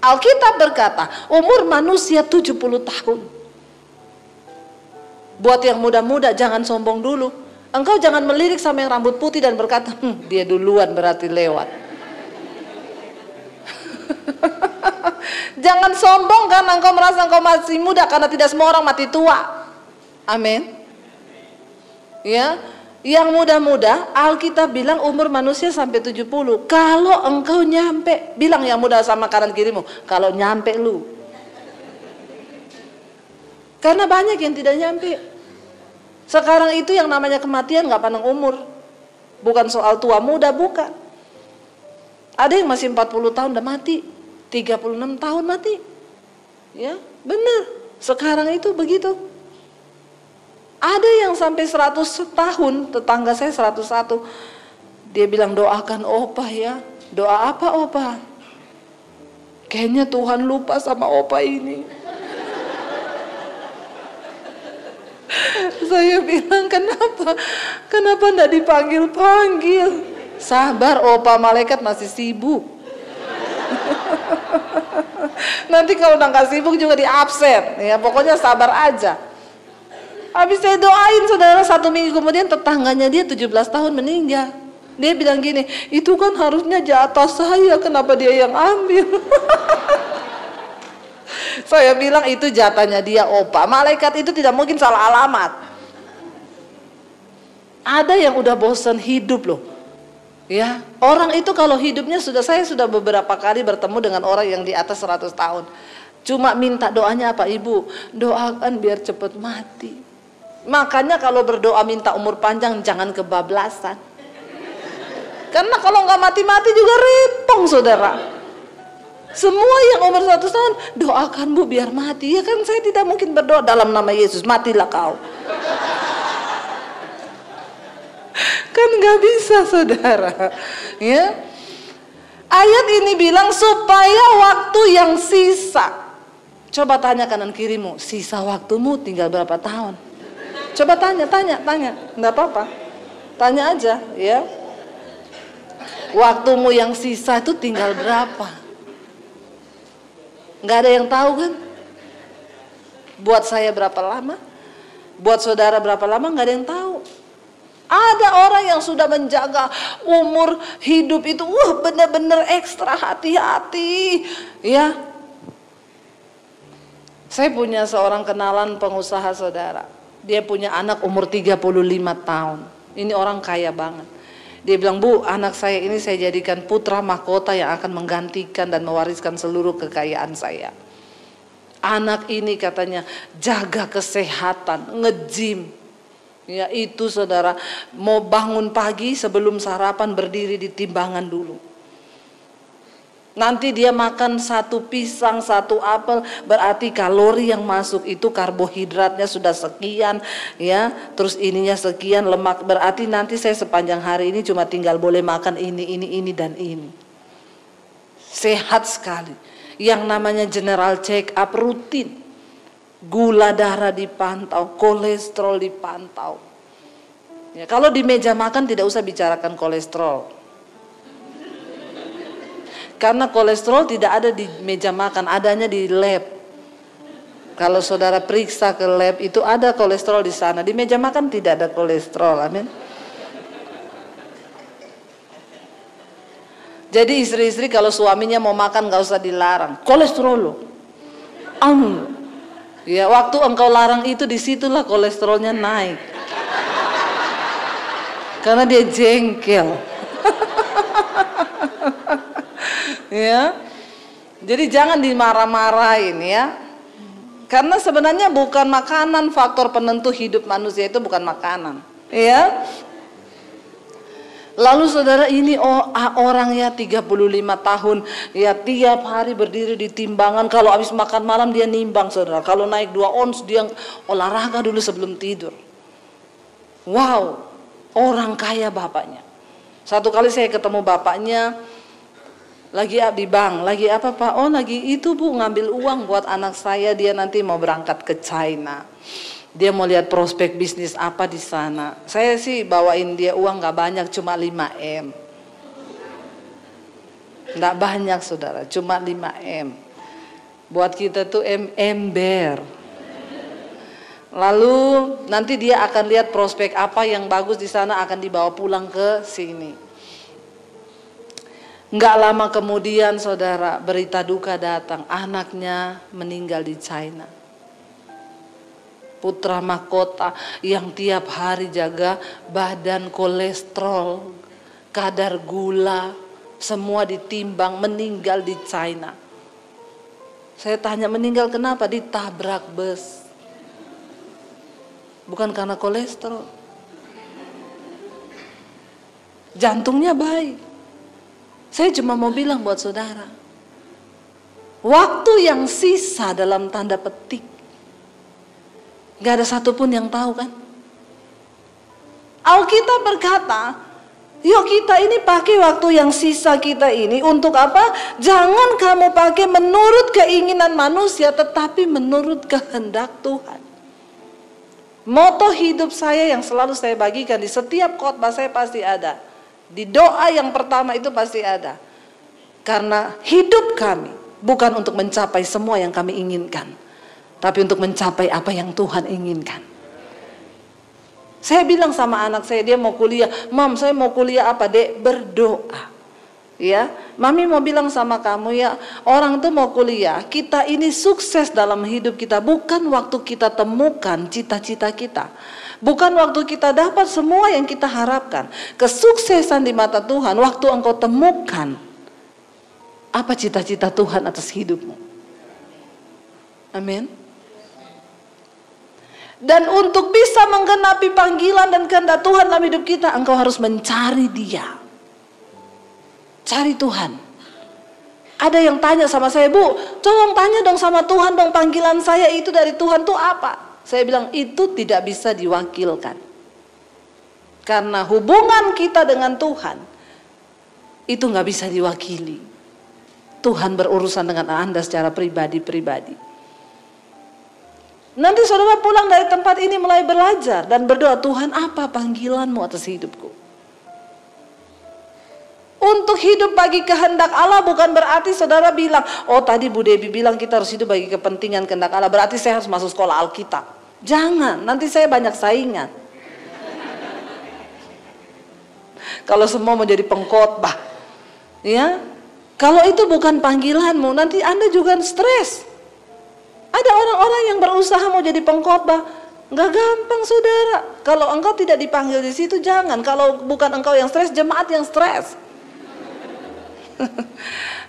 Alkitab berkata umur manusia 70 tahun. Buat yang muda-muda jangan sombong dulu. Engkau jangan melirik sama yang rambut putih dan berkata dia duluan berarti lewat. Jangan sombong karena engkau merasa engkau masih muda, karena tidak semua orang mati tua. Amin. Ya, yang muda-muda Alkitab bilang umur manusia sampai 70. Kalau engkau nyampe, bilang yang muda sama kanan kirimu, kalau nyampe lu. Karena banyak yang tidak nyampe. Sekarang itu yang namanya kematian gak pandang umur. Bukan soal tua muda, bukan. Ada yang masih 40 tahun udah mati, 36 tahun mati. Ya, benar. Sekarang itu begitu. Ada yang sampai 100 tahun, tetangga saya 101. Dia bilang doakan opa ya. Doa apa opa? Kayaknya Tuhan lupa sama opa ini. Saya bilang kenapa? Kenapa enggak dipanggil-panggil? Sabar opa, malaikat masih sibuk. Nanti kalau udah gak sibuk juga di absen. Ya pokoknya sabar aja. Habis saya doain saudara, 1 minggu kemudian tetangganya dia 17 tahun meninggal. Dia bilang gini, itu kan harusnya jatah saya, kenapa dia yang ambil? Saya bilang itu jatahnya dia opa. Malaikat itu tidak mungkin salah alamat. Ada yang udah bosan hidup loh. Ya, orang itu kalau hidupnya saya sudah beberapa kali bertemu dengan orang yang di atas 100 tahun. Cuma minta doanya apa? Ibu, doakan biar cepat mati. Makanya kalau berdoa minta umur panjang jangan kebablasan. Karena kalau nggak mati-mati juga repong saudara. Semua yang umur 100 tahun, doakan Bu biar mati. Ya kan saya tidak mungkin berdoa dalam nama Yesus, matilah kau. Kan nggak bisa saudara. Ya. Ayat ini bilang supaya waktu yang sisa. Coba tanya kanan kirimu, sisa waktumu tinggal berapa tahun? Coba tanya, nggak apa-apa. Tanya aja, ya. Waktumu yang sisa itu tinggal berapa? Nggak ada yang tahu kan? Buat saya berapa lama? Buat saudara berapa lama? Nggak ada yang tahu. Ada orang yang sudah menjaga umur hidup itu, benar-benar ekstra hati-hati, ya. Saya punya seorang kenalan pengusaha saudara. Dia punya anak umur 35 tahun. Ini orang kaya banget. Dia bilang, Bu, anak saya ini saya jadikan putra mahkota yang akan menggantikan dan mewariskan seluruh kekayaan saya. Anak ini katanya jaga kesehatan, nge-gym. Ya itu saudara, mau bangun pagi sebelum sarapan berdiri di timbangan dulu. Nanti dia makan 1 pisang, 1 apel, berarti kalori yang masuk itu karbohidratnya sudah sekian, ya. Terus ininya sekian, lemak, berarti nanti saya sepanjang hari ini cuma tinggal boleh makan ini dan ini. Sehat sekali. Yang namanya general check up rutin. Gula darah dipantau, kolesterol dipantau. Ya, kalau di meja makan tidak usah bicarakan kolesterol. Karena kolesterol tidak ada di meja makan, adanya di lab. Kalau saudara periksa ke lab itu ada kolesterol di sana. Di meja makan tidak ada kolesterol, amin. Jadi istri-istri kalau suaminya mau makan gak usah dilarang. Kolesterol lo. Ya waktu engkau larang itu disitulah kolesterolnya naik. Karena dia jengkel. Ya, jadi jangan dimarah-marahin ya. Karena sebenarnya bukan makanan faktor penentu hidup manusia, itu bukan makanan. Ya. Lalu saudara ini orang ya 35 tahun ya tiap hari berdiri di timbangan. Kalau habis makan malam dia nimbang saudara. Kalau naik 2 ons dia olahraga dulu sebelum tidur. Wow, orang kaya bapaknya. Satu kali saya ketemu bapaknya. Lagi di bank, lagi apa Pak? Oh lagi itu Bu, ngambil uang buat anak saya, dia nanti mau berangkat ke China. Dia mau lihat prospek bisnis apa di sana. Saya sih bawain dia uang gak banyak, cuma 5M. Gak banyak saudara, cuma 5M. Buat kita tuh ember. Lalu nanti dia akan lihat prospek apa yang bagus di sana, akan dibawa pulang ke sini. Nggak lama kemudian saudara, berita duka datang, anaknya meninggal di China. Putra mahkota yang tiap hari jaga badan, kolesterol, kadar gula, semua ditimbang, meninggal di China. Saya tanya meninggal kenapa? Ditabrak bus. Bukan karena kolesterol. Jantungnya baik. Saya cuma mau bilang buat saudara, waktu yang sisa dalam tanda petik, gak ada satupun yang tahu kan. Alkitab berkata, yuk kita ini pakai waktu yang sisa kita ini untuk apa? Jangan kamu pakai menurut keinginan manusia, tetapi menurut kehendak Tuhan. Moto hidup saya yang selalu saya bagikan di setiap khotbah saya pasti ada. Di doa yang pertama itu pasti ada. Karena hidup kami bukan untuk mencapai semua yang kami inginkan, tapi untuk mencapai apa yang Tuhan inginkan. Saya bilang sama anak saya, dia mau kuliah. Mam, saya mau kuliah apa Dek? Berdoa. Ya, Mami mau bilang sama kamu ya, orang tuh mau kuliah, kita ini sukses dalam hidup kita bukan waktu kita temukan cita-cita kita. Bukan waktu kita dapat semua yang kita harapkan. Kesuksesan di mata Tuhan waktu engkau temukan apa cita-cita Tuhan atas hidupmu. Amin. Dan untuk bisa menggenapi panggilan dan kehendak Tuhan dalam hidup kita, engkau harus mencari Dia. Cari Tuhan. Ada yang tanya sama saya, Bu, tolong tanya dong sama Tuhan dong, panggilan saya itu dari Tuhan tuh apa? Saya bilang, itu tidak bisa diwakilkan. Karena hubungan kita dengan Tuhan, itu gak bisa diwakili. Tuhan berurusan dengan Anda secara pribadi-pribadi. Nanti saudara pulang dari tempat ini mulai belajar dan berdoa, Tuhan apa panggilanmu atas hidupku? Untuk hidup bagi kehendak Allah bukan berarti saudara bilang, oh tadi Bu Debbie bilang kita harus hidup bagi kepentingan kehendak Allah, berarti saya harus masuk sekolah Alkitab. Jangan, nanti saya banyak saingan. Kalau semua mau jadi pengkhotbah, ya, kalau itu bukan panggilanmu, nanti Anda juga stres. Ada orang-orang yang berusaha mau jadi pengkhotbah, nggak gampang saudara. Kalau engkau tidak dipanggil di situ, jangan. Kalau bukan engkau yang stres, jemaat yang stres.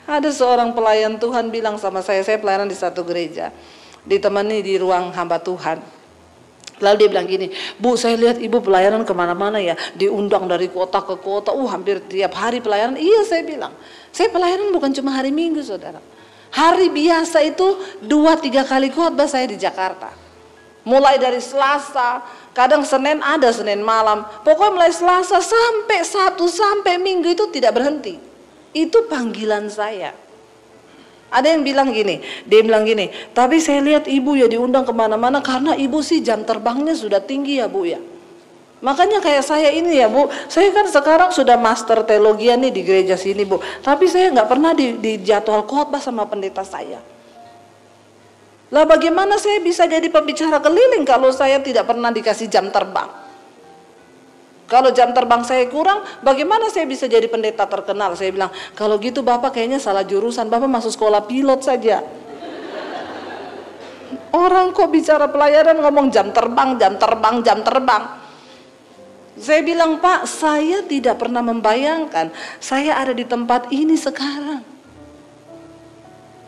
Ada seorang pelayan Tuhan bilang sama saya pelayanan di satu gereja, ditemani di ruang hamba Tuhan. Lalu dia bilang gini, Bu, saya lihat ibu pelayanan kemana-mana ya, diundang dari kota ke kota, hampir tiap hari pelayanan. Iya, saya bilang, saya pelayanan bukan cuma hari Minggu saudara. Hari biasa itu 2-3 kali khotbah saya di Jakarta. Mulai dari Selasa, kadang Senin ada, Senin malam. Pokoknya mulai Selasa sampai Sabtu sampai Minggu itu tidak berhenti. Itu panggilan saya. Ada yang bilang gini, dia bilang gini, tapi saya lihat ibu ya diundang kemana-mana karena ibu sih jam terbangnya sudah tinggi ya Bu ya. Makanya kayak saya ini ya Bu, saya kan sekarang sudah master teologian nih di gereja sini Bu, tapi saya nggak pernah di jadwal khotbah sama pendeta saya. Lah bagaimana saya bisa jadi pembicara keliling kalau saya tidak pernah dikasih jam terbang? Kalau jam terbang saya kurang, bagaimana saya bisa jadi pendeta terkenal? Saya bilang, kalau gitu Bapak kayaknya salah jurusan, Bapak masuk sekolah pilot saja. Orang kok bicara pelayanan ngomong jam terbang, jam terbang, jam terbang. Saya bilang, Pak, saya tidak pernah membayangkan saya ada di tempat ini sekarang.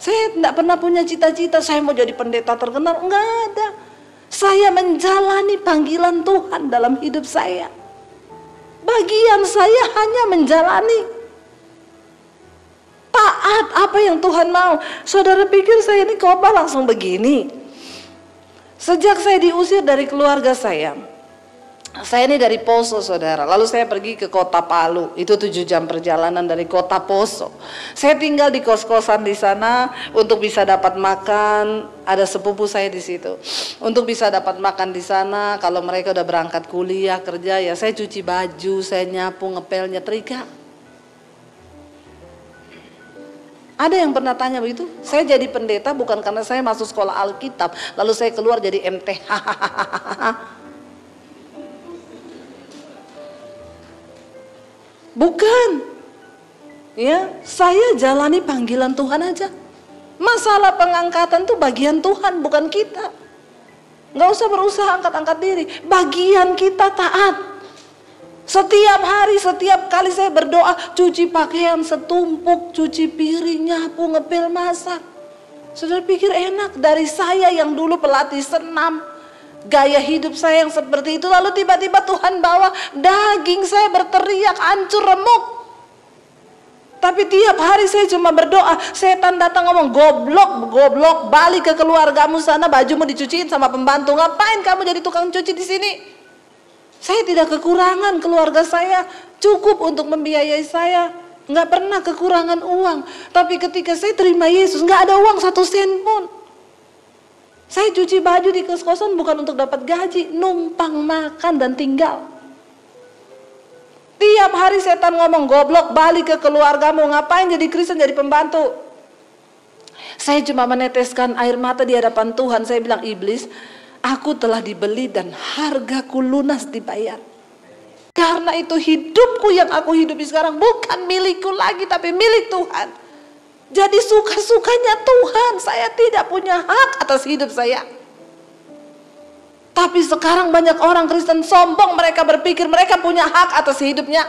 Saya tidak pernah punya cita-cita saya mau jadi pendeta terkenal, enggak ada. Saya menjalani panggilan Tuhan dalam hidup saya. Bagian saya hanya menjalani. Taat apa yang Tuhan mau. Saudara pikir saya ini khotbah langsung begini? Sejak saya diusir dari keluarga saya ini dari Poso saudara, lalu saya pergi ke kota Palu, itu 7 jam perjalanan dari kota Poso. Saya tinggal di kos-kosan di sana untuk bisa dapat makan, ada sepupu saya di situ. Untuk bisa dapat makan di sana, kalau mereka udah berangkat kuliah, kerja, ya saya cuci baju, saya nyapu, ngepel, nyetrika. Ada yang pernah tanya begitu? Saya jadi pendeta bukan karena saya masuk sekolah Alkitab, lalu saya keluar jadi MT. Bukan, ya saya jalani panggilan Tuhan aja. Masalah pengangkatan itu bagian Tuhan, bukan kita. Nggak usah berusaha angkat-angkat diri. Bagian kita taat. Setiap hari, setiap kali saya berdoa, cuci pakaian setumpuk, cuci piring, nyapu, ngepel, masak. Saudara pikir enak dari saya yang dulu pelatih senam, gaya hidup saya yang seperti itu, lalu tiba-tiba Tuhan bawa daging saya berteriak hancur remuk. Tapi tiap hari saya cuma berdoa, setan datang ngomong, goblok, goblok, balik ke keluargamu sana, bajumu dicuciin sama pembantu, ngapain kamu jadi tukang cuci di sini? Saya tidak kekurangan, keluarga saya cukup untuk membiayai saya, nggak pernah kekurangan uang. Tapi ketika saya terima Yesus, nggak ada uang 1 sen pun. Saya cuci baju di kos-kosan bukan untuk dapat gaji, numpang makan dan tinggal. Tiap hari setan ngomong, goblok, balik ke keluargamu, ngapain jadi Kristen, jadi pembantu. Saya cuma meneteskan air mata di hadapan Tuhan. Saya bilang, iblis, aku telah dibeli dan hargaku lunas dibayar. Karena itu hidupku yang aku hidupi sekarang bukan milikku lagi, tapi milik Tuhan. Jadi suka-sukanya Tuhan, saya tidak punya hak atas hidup saya. Tapi sekarang banyak orang Kristen sombong, mereka berpikir mereka punya hak atas hidupnya.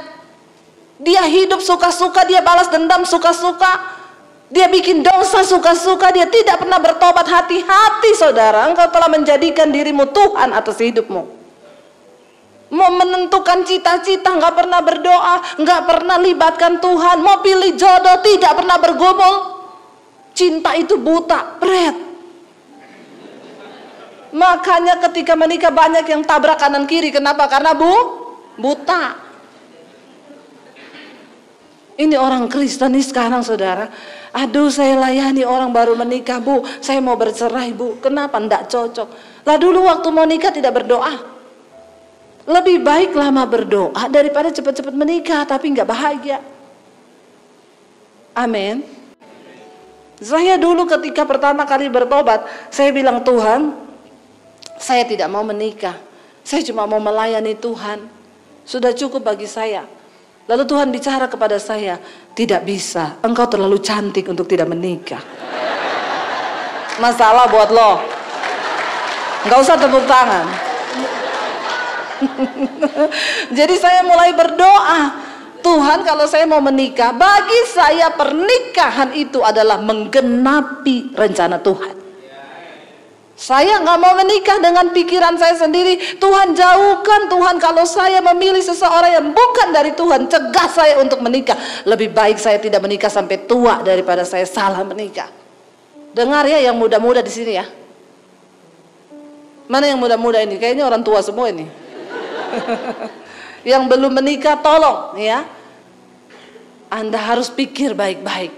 Dia hidup suka-suka, dia balas dendam suka-suka. Dia bikin dosa suka-suka, dia tidak pernah bertobat. Hati-hati saudara, engkau telah menjadikan dirimu Tuhan atas hidupmu. Mau menentukan cita-cita, nggak pernah berdoa, nggak pernah libatkan Tuhan. Mau pilih jodoh, tidak pernah bergumul. Cinta itu buta, pret. Makanya ketika menikah banyak yang tabrak kanan kiri. Kenapa? Karena buta. Ini orang Kristen nih sekarang saudara. Aduh, saya layani orang baru menikah, Bu. Saya mau bercerai, Bu. Kenapa? Nggak cocok. Lah dulu waktu mau nikah tidak berdoa. Lebih baik lama berdoa daripada cepat-cepat menikah tapi nggak bahagia. Amin. Saya dulu ketika pertama kali bertobat, saya bilang, Tuhan, saya tidak mau menikah. Saya cuma mau melayani Tuhan. Sudah cukup bagi saya. Lalu Tuhan bicara kepada saya, tidak bisa, engkau terlalu cantik untuk tidak menikah. Masalah buat lo. Nggak usah tepuk tangan. Jadi saya mulai berdoa, Tuhan kalau saya mau menikah, bagi saya pernikahan itu adalah menggenapi rencana Tuhan. Saya nggak mau menikah dengan pikiran saya sendiri. Tuhan jauhkan, Tuhan kalau saya memilih seseorang yang bukan dari Tuhan, cegah saya untuk menikah. Lebih baik saya tidak menikah sampai tua daripada saya salah menikah. Dengar ya yang muda-muda di sini ya. Mana yang muda-muda ini? Kayaknya orang tua semua ini. Yang belum menikah tolong ya. Anda harus pikir baik-baik.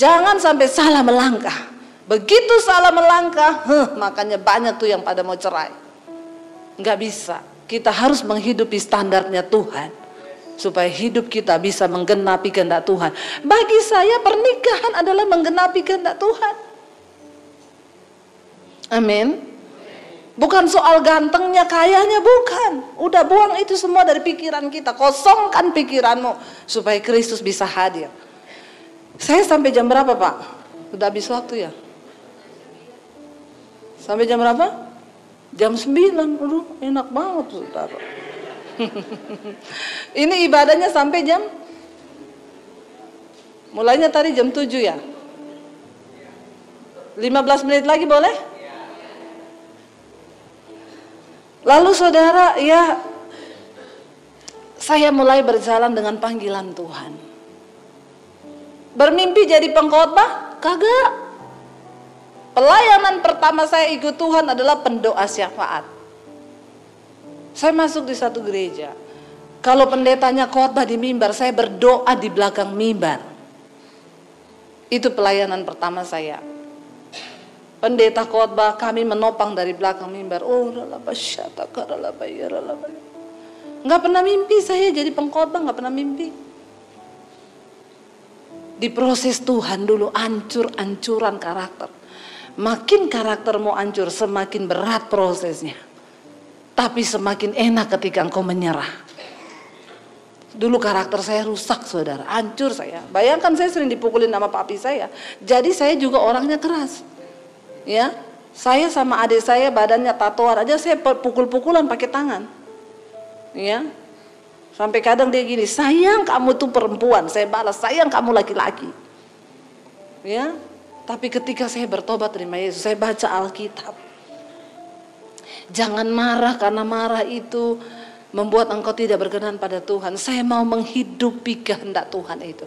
Jangan sampai salah melangkah. Begitu salah melangkah, makanya banyak tuh yang pada mau cerai. Nggak bisa. Kita harus menghidupi standarnya Tuhan, supaya hidup kita bisa menggenapi kehendak Tuhan. Bagi saya pernikahan adalah menggenapi kehendak Tuhan. Amin. Bukan soal gantengnya, kayanya, bukan. Udah buang itu semua dari pikiran kita. Kosongkan pikiranmu supaya Kristus bisa hadir. Saya sampai jam berapa, Pak? Udah habis waktu ya? Sampai jam berapa? Jam 9. Aduh, enak banget saudara. Ini ibadahnya sampai jam, mulainya tadi jam 7 ya. 15 menit lagi boleh? Lalu saudara, ya saya mulai berjalan dengan panggilan Tuhan. Bermimpi jadi pengkhotbah? Kagak. Pelayanan pertama saya ikut Tuhan adalah pendoa syafaat. Saya masuk di satu gereja. Kalau pendetanya khotbah di mimbar, saya berdoa di belakang mimbar. Itu pelayanan pertama saya. Pendeta khotbah, kami menopang dari belakang mimbar. Nggak pernah mimpi saya jadi pengkhotbah, nggak pernah mimpi. Diproses Tuhan dulu, ancur-ancuran karakter. Makin karaktermu hancur, semakin berat prosesnya. Tapi semakin enak ketika engkau menyerah. Dulu karakter saya rusak saudara, hancur saya. Bayangkan saya sering dipukulin sama papi saya. Jadi saya juga orangnya keras. Ya, saya sama adik saya badannya tatoan aja saya pukul-pukulan pakai tangan. Ya, sampai kadang dia gini, sayang kamu tuh perempuan. Saya balas, sayang kamu laki-laki. Ya. Tapi ketika saya bertobat terima Yesus, saya baca Alkitab. Jangan marah, karena marah itu membuat engkau tidak berkenan pada Tuhan. Saya mau menghidupi kehendak Tuhan itu.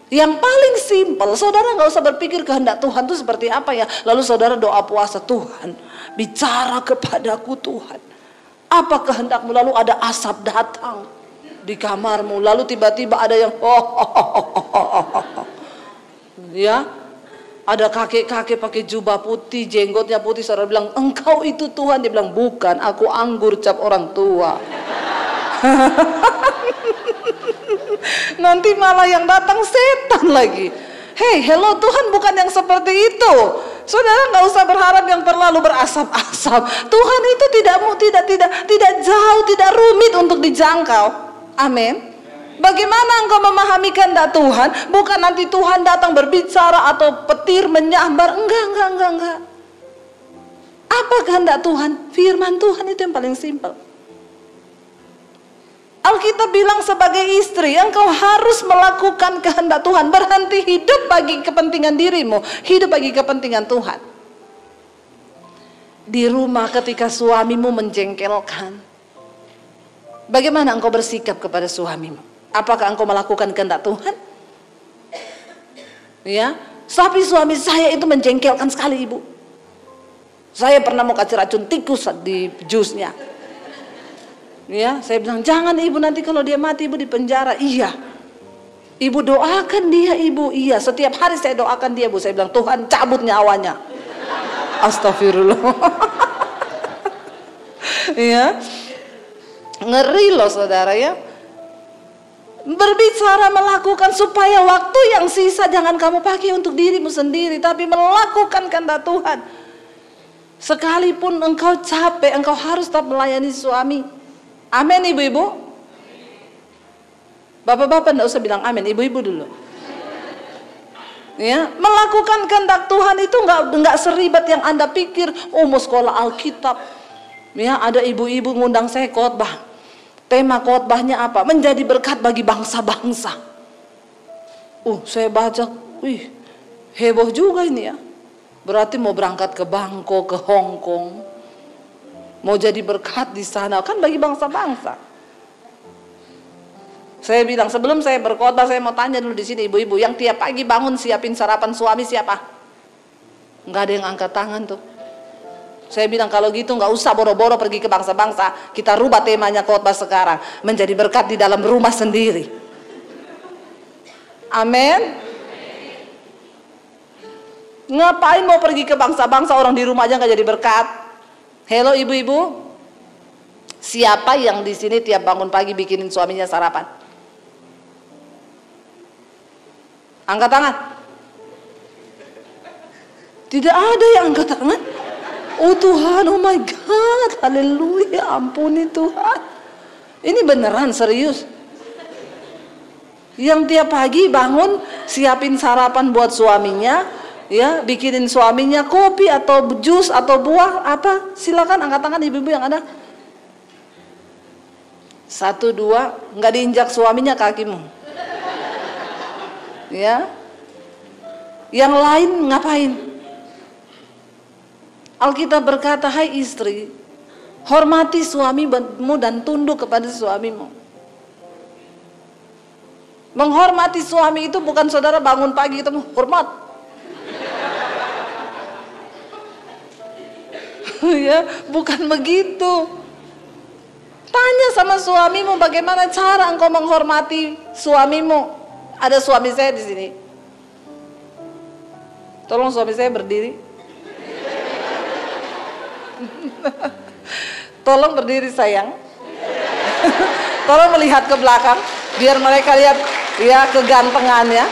Yang paling simpel, saudara nggak usah berpikir kehendak Tuhan itu seperti apa ya. Lalu saudara doa puasa, Tuhan bicara kepadaku Tuhan. Apa kehendakmu? Lalu ada asap datang di kamarmu. Lalu tiba-tiba ada yang ya. Ada kakek-kakek pakai jubah putih, jenggotnya putih. Saudara bilang, engkau itu Tuhan. Dia bilang, bukan, aku anggur cap orang tua. Nanti malah yang datang setan lagi. Hey, hello, Tuhan bukan yang seperti itu. Saudara nggak usah berharap yang terlalu berasap-asap. Tuhan itu tidak jauh, tidak rumit untuk dijangkau. Amin. Bagaimana engkau memahami kehendak Tuhan? Bukan nanti Tuhan datang berbicara atau petir menyambar. Enggak. Apa kehendak Tuhan? Firman Tuhan itu yang paling simpel. Alkitab bilang sebagai istri, engkau harus melakukan kehendak Tuhan. Berhenti hidup bagi kepentingan dirimu, hidup bagi kepentingan Tuhan. Di rumah ketika suamimu menjengkelkan, bagaimana engkau bersikap kepada suamimu? Apakah engkau melakukan kehendak Tuhan? Ya, tapi suami saya itu menjengkelkan sekali, ibu. Saya pernah mau kasih racun tikus di jusnya. Ya, saya bilang jangan ibu, nanti kalau dia mati ibu di penjara. Iya, ibu doakan dia ibu. Iya, setiap hari saya doakan dia bu. Saya bilang Tuhan cabut nyawanya. Astagfirullah. Ya, ngeri loh saudara ya. Berbicara melakukan supaya waktu yang sisa jangan kamu pakai untuk dirimu sendiri, tapi melakukan kehendak Tuhan. Sekalipun engkau capek, engkau harus tetap melayani suami. Amin ibu-ibu. Bapak-bapak enggak usah bilang amin, ibu-ibu dulu. Ya, melakukan kehendak Tuhan itu enggak seribet yang Anda pikir. Oh, mau sekolah Alkitab. Ya, ada ibu-ibu ngundang saya khotbah. Tema khotbahnya apa? Menjadi berkat bagi bangsa-bangsa. Saya baca, wih, heboh juga ini ya. Berarti mau berangkat ke Bangkok, ke Hong Kong. Mau jadi berkat di sana, kan bagi bangsa-bangsa. Saya bilang sebelum saya berkhotbah, saya mau tanya dulu di sini ibu-ibu yang tiap pagi bangun siapin sarapan suami siapa? Nggak ada yang angkat tangan tuh. Saya bilang kalau gitu nggak usah boro-boro pergi ke bangsa-bangsa. Kita rubah temanya khotbah sekarang, menjadi berkat di dalam rumah sendiri. Amin. Ngapain mau pergi ke bangsa-bangsa, orang di rumah aja nggak jadi berkat? Halo ibu-ibu, siapa yang di sini tiap bangun pagi bikinin suaminya sarapan? Angkat tangan. Tidak ada yang angkat tangan. Oh Tuhan, oh my God, haleluya, ampuni Tuhan. Ini beneran serius. Yang tiap pagi bangun siapin sarapan buat suaminya. Ya, bikinin suaminya kopi atau jus atau buah apa? Silakan angkat tangan ibu-ibu yang ada. 1, 2, nggak diinjak suaminya kakimu. Ya. Yang lain ngapain? Alkitab berkata, hai istri, hormati suamimu dan tunduk kepada suamimu. Menghormati suami itu bukan saudara bangun pagi kita hormat. Ya, bukan begitu. Tanya sama suamimu bagaimana cara engkau menghormati suamimu. Ada suami saya di sini. Tolong suami saya berdiri. Tolong berdiri sayang. Tolong melihat ke belakang biar mereka lihat ya kegantengannya.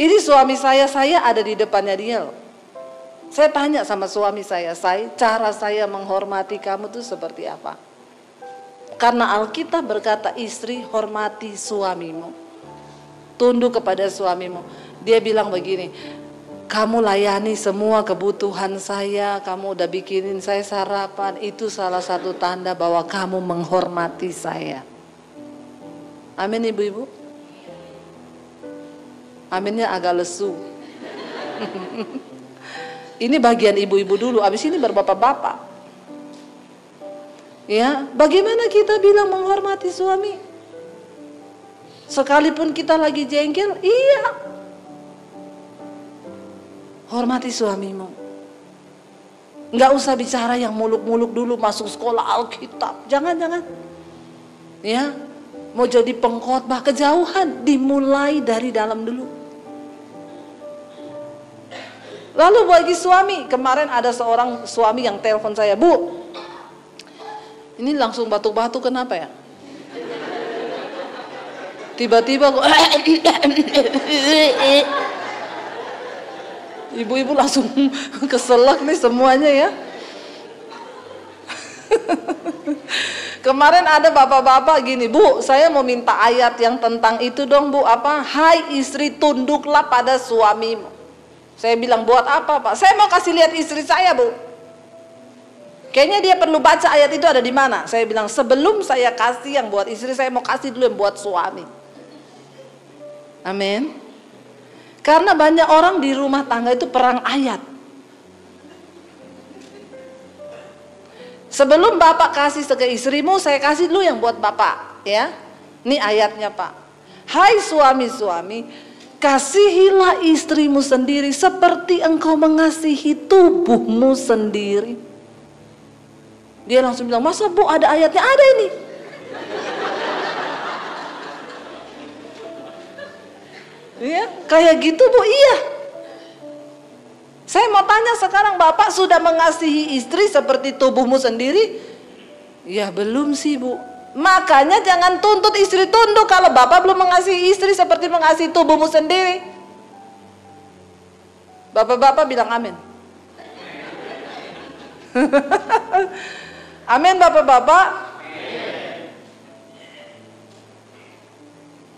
Ini suami saya ada di depannya dia loh. Saya tanya sama suami saya, cara saya menghormati kamu itu seperti apa? Karena Alkitab berkata istri hormati suamimu, tunduk kepada suamimu. Dia bilang begini, kamu layani semua kebutuhan saya, kamu udah bikinin saya sarapan, itu salah satu tanda bahwa kamu menghormati saya. Amin ibu-ibu? Aminnya agak lesu. Ini bagian ibu-ibu dulu, abis ini berbapak-bapak. Ya, bagaimana kita bilang menghormati suami? Sekalipun kita lagi jengkel, iya. Hormati suamimu. Nggak usah bicara yang muluk-muluk dulu masuk sekolah Alkitab. Jangan. Ya, mau jadi pengkhotbah kejauhan, dimulai dari dalam dulu. Lalu bagi suami, kemarin ada seorang suami yang telepon saya, Bu, ini langsung batuk-batuk kenapa ya? Tiba-tiba kok ibu-ibu langsung keselak nih semuanya ya. Kemarin ada bapak-bapak gini, Bu, saya mau minta ayat yang tentang itu dong Bu, apa? Hai istri tunduklah pada suamimu. Saya bilang buat apa Pak? Saya mau kasih lihat istri saya Bu. Kayaknya dia perlu baca ayat itu ada di mana. Saya bilang sebelum saya kasih yang buat istri, saya mau kasih dulu yang buat suami. Amin. Karena banyak orang di rumah tangga itu perang ayat. Sebelum Bapak kasih ke istrimu, saya kasih dulu yang buat Bapak, ya. Ini ayatnya, Pak. Hai suami-suami, kasihilah istrimu sendiri seperti engkau mengasihi tubuhmu sendiri. Dia langsung bilang, masa Bu ada ayatnya? Ada ini. Ya, kayak gitu Bu, iya. Saya mau tanya sekarang, Bapak sudah mengasihi istri seperti tubuhmu sendiri? Ya belum sih Bu. Makanya jangan tuntut istri tunduk kalau Bapak belum mengasihi istri seperti mengasihi tubuhmu sendiri. Bapak-bapak bilang amin. Amin Bapak-bapak.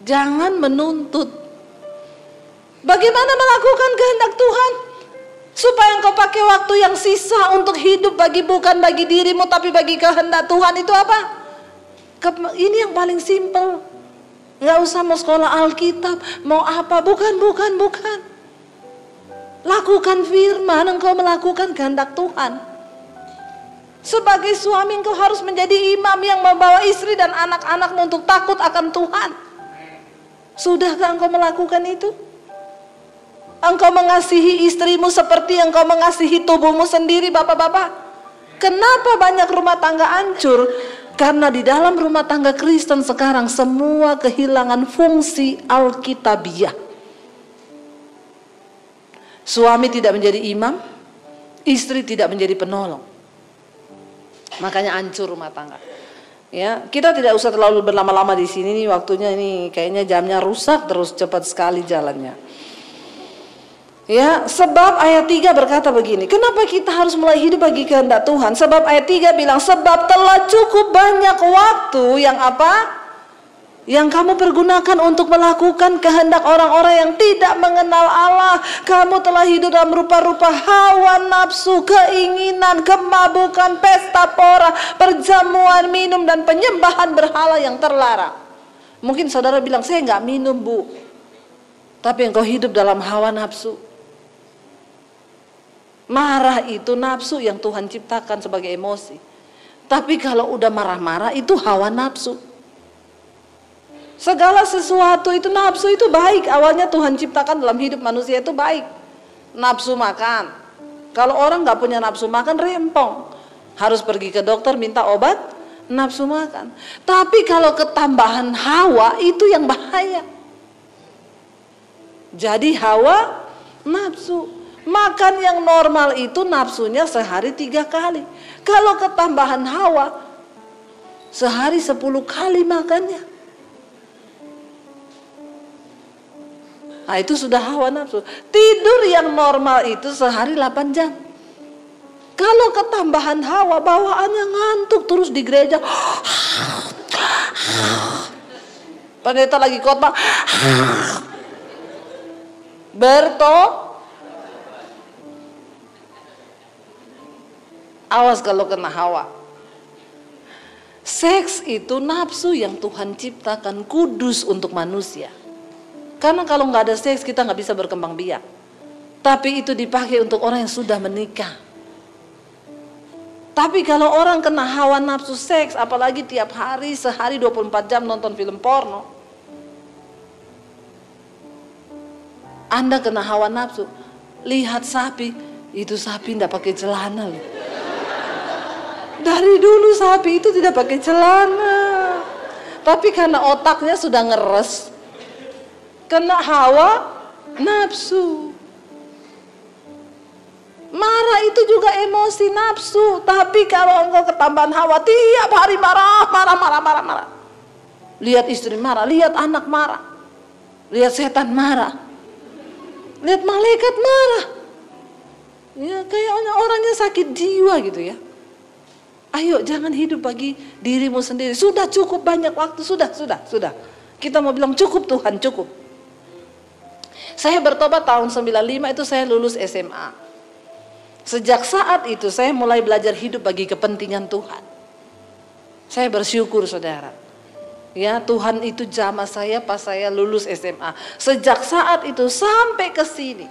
Jangan menuntut. Bagaimana melakukan kehendak Tuhan? Supaya engkau pakai waktu yang sisa untuk hidup bukan bagi dirimu tapi bagi kehendak Tuhan. Itu apa? Ini yang paling simpel. Nggak usah mau sekolah Alkitab, mau apa, bukan. Lakukan firman, engkau melakukan kehendak Tuhan. Sebagai suami engkau harus menjadi imam yang membawa istri dan anak-anakmu untuk takut akan Tuhan. Sudahkah engkau melakukan itu? Engkau mengasihi istrimu seperti engkau mengasihi tubuhmu sendiri, Bapak-bapak. Kenapa banyak rumah tangga hancur? Karena di dalam rumah tangga Kristen sekarang semua kehilangan fungsi Alkitabiah. Suami tidak menjadi imam, istri tidak menjadi penolong. Makanya hancur rumah tangga. Ya, kita tidak usah terlalu berlama-lama di sini nih, waktunya ini kayaknya jamnya rusak terus, cepat sekali jalannya. Ya, sebab ayat 3 berkata begini, kenapa kita harus mulai hidup bagi kehendak Tuhan? Sebab ayat 3 bilang, sebab telah cukup banyak waktu yang apa? Yang kamu pergunakan untuk melakukan kehendak orang-orang yang tidak mengenal Allah. Kamu telah hidup dalam rupa-rupa hawa nafsu, keinginan, kemabukan, pesta pora, perjamuan, minum, dan penyembahan berhala yang terlarang. Mungkin saudara bilang, saya nggak minum Bu. Tapi engkau hidup dalam hawa nafsu. Marah itu nafsu yang Tuhan ciptakan sebagai emosi. Tapi kalau udah marah-marah itu hawa nafsu. Segala sesuatu itu nafsu itu baik. Awalnya Tuhan ciptakan dalam hidup manusia itu baik. Nafsu makan. Kalau orang gak punya nafsu makan rempong. Harus pergi ke dokter minta obat nafsu makan. Tapi kalau ketambahan hawa itu yang bahaya. Jadi hawa nafsu. Makan yang normal itu nafsunya sehari 3 kali. Kalau ketambahan hawa sehari 10 kali makannya. Nah itu sudah hawa nafsu. Tidur yang normal itu sehari 8 jam. Kalau ketambahan hawa bawaannya ngantuk terus di gereja. Pendeta lagi khotbah. Awas kalau kena hawa. Seks itu nafsu yang Tuhan ciptakan kudus untuk manusia. Karena kalau nggak ada seks kita nggak bisa berkembang biak. Tapi itu dipakai untuk orang yang sudah menikah. Tapi kalau orang kena hawa nafsu seks, apalagi tiap hari sehari 24 jam nonton film porno, Anda kena hawa nafsu. Lihat sapi, itu sapi tidak pakai celana loh. Dari dulu sapi itu tidak pakai celana. Tapi karena otaknya sudah ngeres, kena hawa nafsu. Marah itu juga emosi nafsu. Tapi kalau engkau ketambahan hawa, tiap hari marah. Lihat istri marah, lihat anak marah, lihat setan marah, lihat malaikat marah. Ya kayaknya orangnya sakit jiwa gitu ya. Ayo jangan hidup bagi dirimu sendiri. Sudah cukup banyak waktu, sudah. Kita mau bilang cukup Tuhan, cukup. Saya bertobat tahun 95 itu saya lulus SMA. Sejak saat itu saya mulai belajar hidup bagi kepentingan Tuhan. Saya bersyukur saudara. Ya, Tuhan itu jamah saya pas saya lulus SMA. Sejak saat itu sampai ke sini,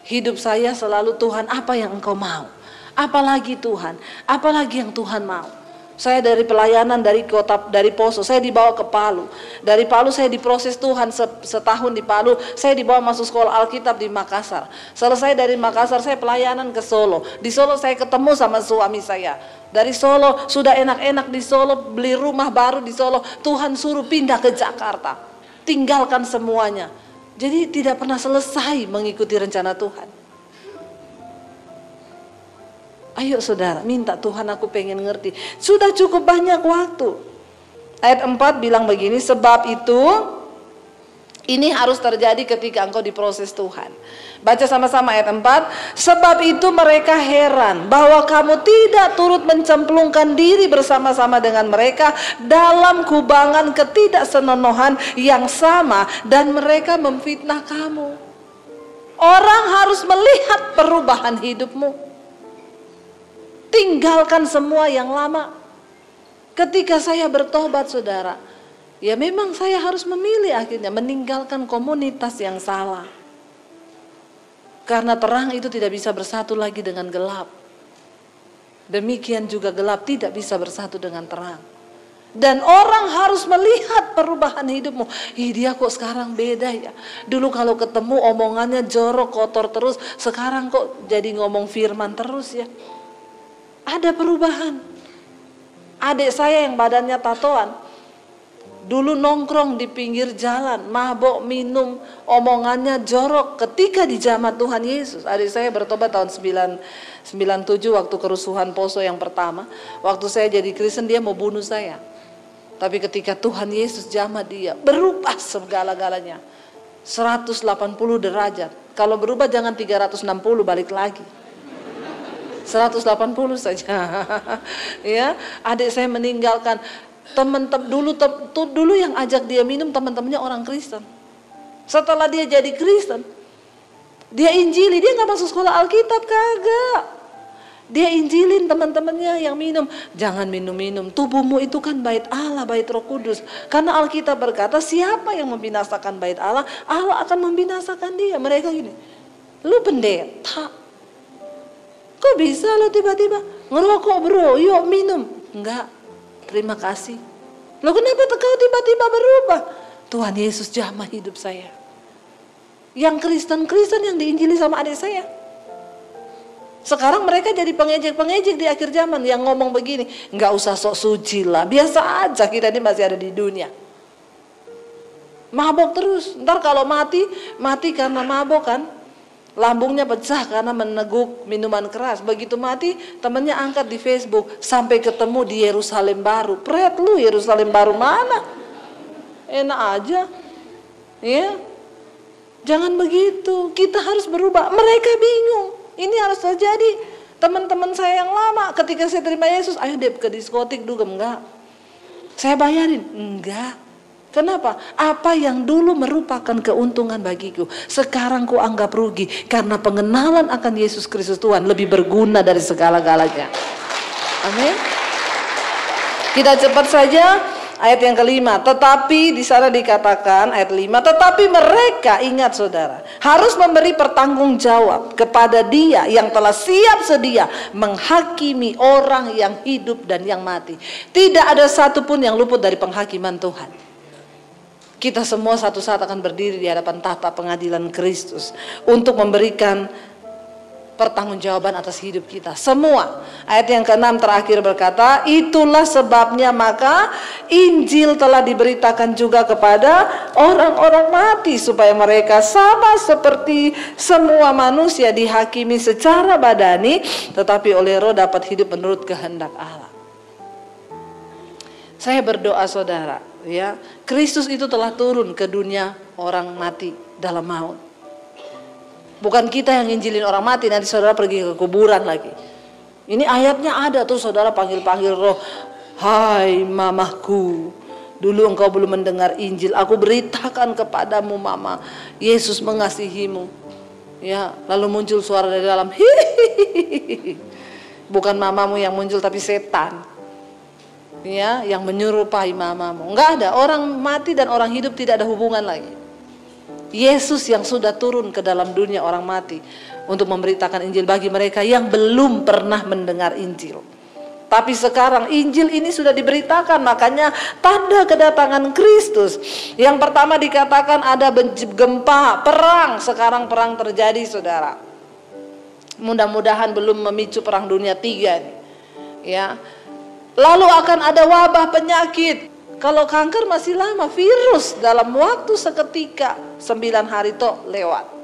hidup saya selalu Tuhan, apa yang Engkau mau? Apalagi Tuhan, apalagi yang Tuhan mau? Saya dari pelayanan dari kota, dari Poso, saya dibawa ke Palu. Dari Palu saya diproses Tuhan setahun di Palu, saya dibawa masuk sekolah Alkitab di Makassar. Selesai dari Makassar saya pelayanan ke Solo. Di Solo saya ketemu sama suami saya. Dari Solo sudah enak-enak di Solo, beli rumah baru di Solo. Tuhan suruh pindah ke Jakarta, tinggalkan semuanya. Jadi tidak pernah selesai mengikuti rencana Tuhan. Ayo saudara, minta Tuhan, aku pengen ngerti. Sudah cukup banyak waktu. Ayat 4 bilang begini, sebab itu ini harus terjadi ketika engkau diproses Tuhan. Baca sama-sama ayat 4. Sebab itu mereka heran bahwa kamu tidak turut mencemplungkan diri bersama-sama dengan mereka dalam kubangan ketidaksenonohan yang sama, dan mereka memfitnah kamu. Orang harus melihat perubahan hidupmu. Tinggalkan semua yang lama. Ketika saya bertobat saudara, ya memang saya harus memilih akhirnya meninggalkan komunitas yang salah. Karena terang itu tidak bisa bersatu lagi dengan gelap. Demikian juga gelap tidak bisa bersatu dengan terang. Dan orang harus melihat perubahan hidupmu. Ih, dia kok sekarang beda ya. Dulu kalau ketemu omongannya jorok, kotor terus. Sekarang kok jadi ngomong firman terus ya. Ada perubahan. Adik saya yang badannya tatoan, dulu nongkrong di pinggir jalan, mabok, minum, omongannya jorok. Ketika di zaman Tuhan Yesus, adik saya bertobat tahun 97 waktu kerusuhan Poso yang pertama. Waktu saya jadi Kristen dia mau bunuh saya. Tapi ketika Tuhan Yesus jamah dia, berubah segala-galanya. 180 derajat. Kalau berubah jangan 360 balik lagi. 180 saja. Ya, adik saya meninggalkan teman-teman dulu yang ajak dia minum teman-temannya orang Kristen. Setelah dia jadi Kristen, dia injili, dia nggak masuk sekolah Alkitab, kagak. Dia injilin teman-temannya yang minum, jangan minum-minum. Tubuhmu itu kan bait Allah, bait Roh Kudus. Karena Alkitab berkata, siapa yang membinasakan bait Allah, Allah akan membinasakan dia. Mereka gini, lu pendeta, kok bisa lo tiba-tiba ngerokok bro, yuk minum. Enggak, terima kasih. Lo kenapa kau tiba-tiba berubah? Tuhan Yesus jamah hidup saya. Yang Kristen-Kristen yang diinjili sama adik saya, sekarang mereka jadi pengejek-pengejek di akhir zaman yang ngomong begini, nggak usah sok suci lah, biasa aja, kita ini masih ada di dunia. Mabok terus, ntar kalau mati karena mabok kan. Lambungnya pecah karena meneguk minuman keras. Begitu mati, temannya angkat di Facebook, sampai ketemu di Yerusalem baru. Pret lu, Yerusalem baru mana? Enak aja. Ya. Jangan begitu. Kita harus berubah. Mereka bingung. Ini harus terjadi. Teman-teman saya yang lama ketika saya terima Yesus, ayo deh ke diskotik dugem, enggak. Saya bayarin, enggak. Kenapa? Apa yang dulu merupakan keuntungan bagiku, sekarang ku anggap rugi. Karena pengenalan akan Yesus Kristus Tuhan lebih berguna dari segala-galanya. Amin. Kita cepat saja. Ayat yang kelima, tetapi di sana dikatakan ayat 5, tetapi mereka, ingat saudara, harus memberi pertanggungjawab kepada Dia yang telah siap sedia menghakimi orang yang hidup dan yang mati. Tidak ada satupun yang luput dari penghakiman Tuhan. Kita semua satu saat akan berdiri di hadapan tahta pengadilan Kristus untuk memberikan pertanggungjawaban atas hidup kita semua. Ayat yang ke-6 terakhir berkata, itulah sebabnya maka Injil telah diberitakan juga kepada orang-orang mati, supaya mereka sama seperti semua manusia dihakimi secara badani, tetapi oleh Roh dapat hidup menurut kehendak Allah. Saya berdoa saudara, ya, Kristus itu telah turun ke dunia orang mati dalam maut. Bukan kita yang injilin orang mati, nanti saudara pergi ke kuburan lagi. Ini ayatnya ada tuh, saudara panggil-panggil Roh. Hai mamaku, dulu engkau belum mendengar Injil, aku beritakan kepadamu mama, Yesus mengasihimu. Ya, lalu muncul suara dari dalam, hihihi. Bukan mamamu yang muncul tapi setan. Ya, yang menyerupai mamamu. Enggak ada, orang mati dan orang hidup tidak ada hubungan lagi. Yesus yang sudah turun ke dalam dunia orang mati untuk memberitakan Injil bagi mereka yang belum pernah mendengar Injil. Tapi sekarang Injil ini sudah diberitakan, makanya tanda kedatangan Kristus. Yang pertama dikatakan ada gempa, perang. Sekarang perang terjadi, saudara. Mudah-mudahan belum memicu perang dunia 3 nih. Ya. Lalu akan ada wabah penyakit. Kalau kanker masih lama, virus dalam waktu seketika 9 hari toh lewat.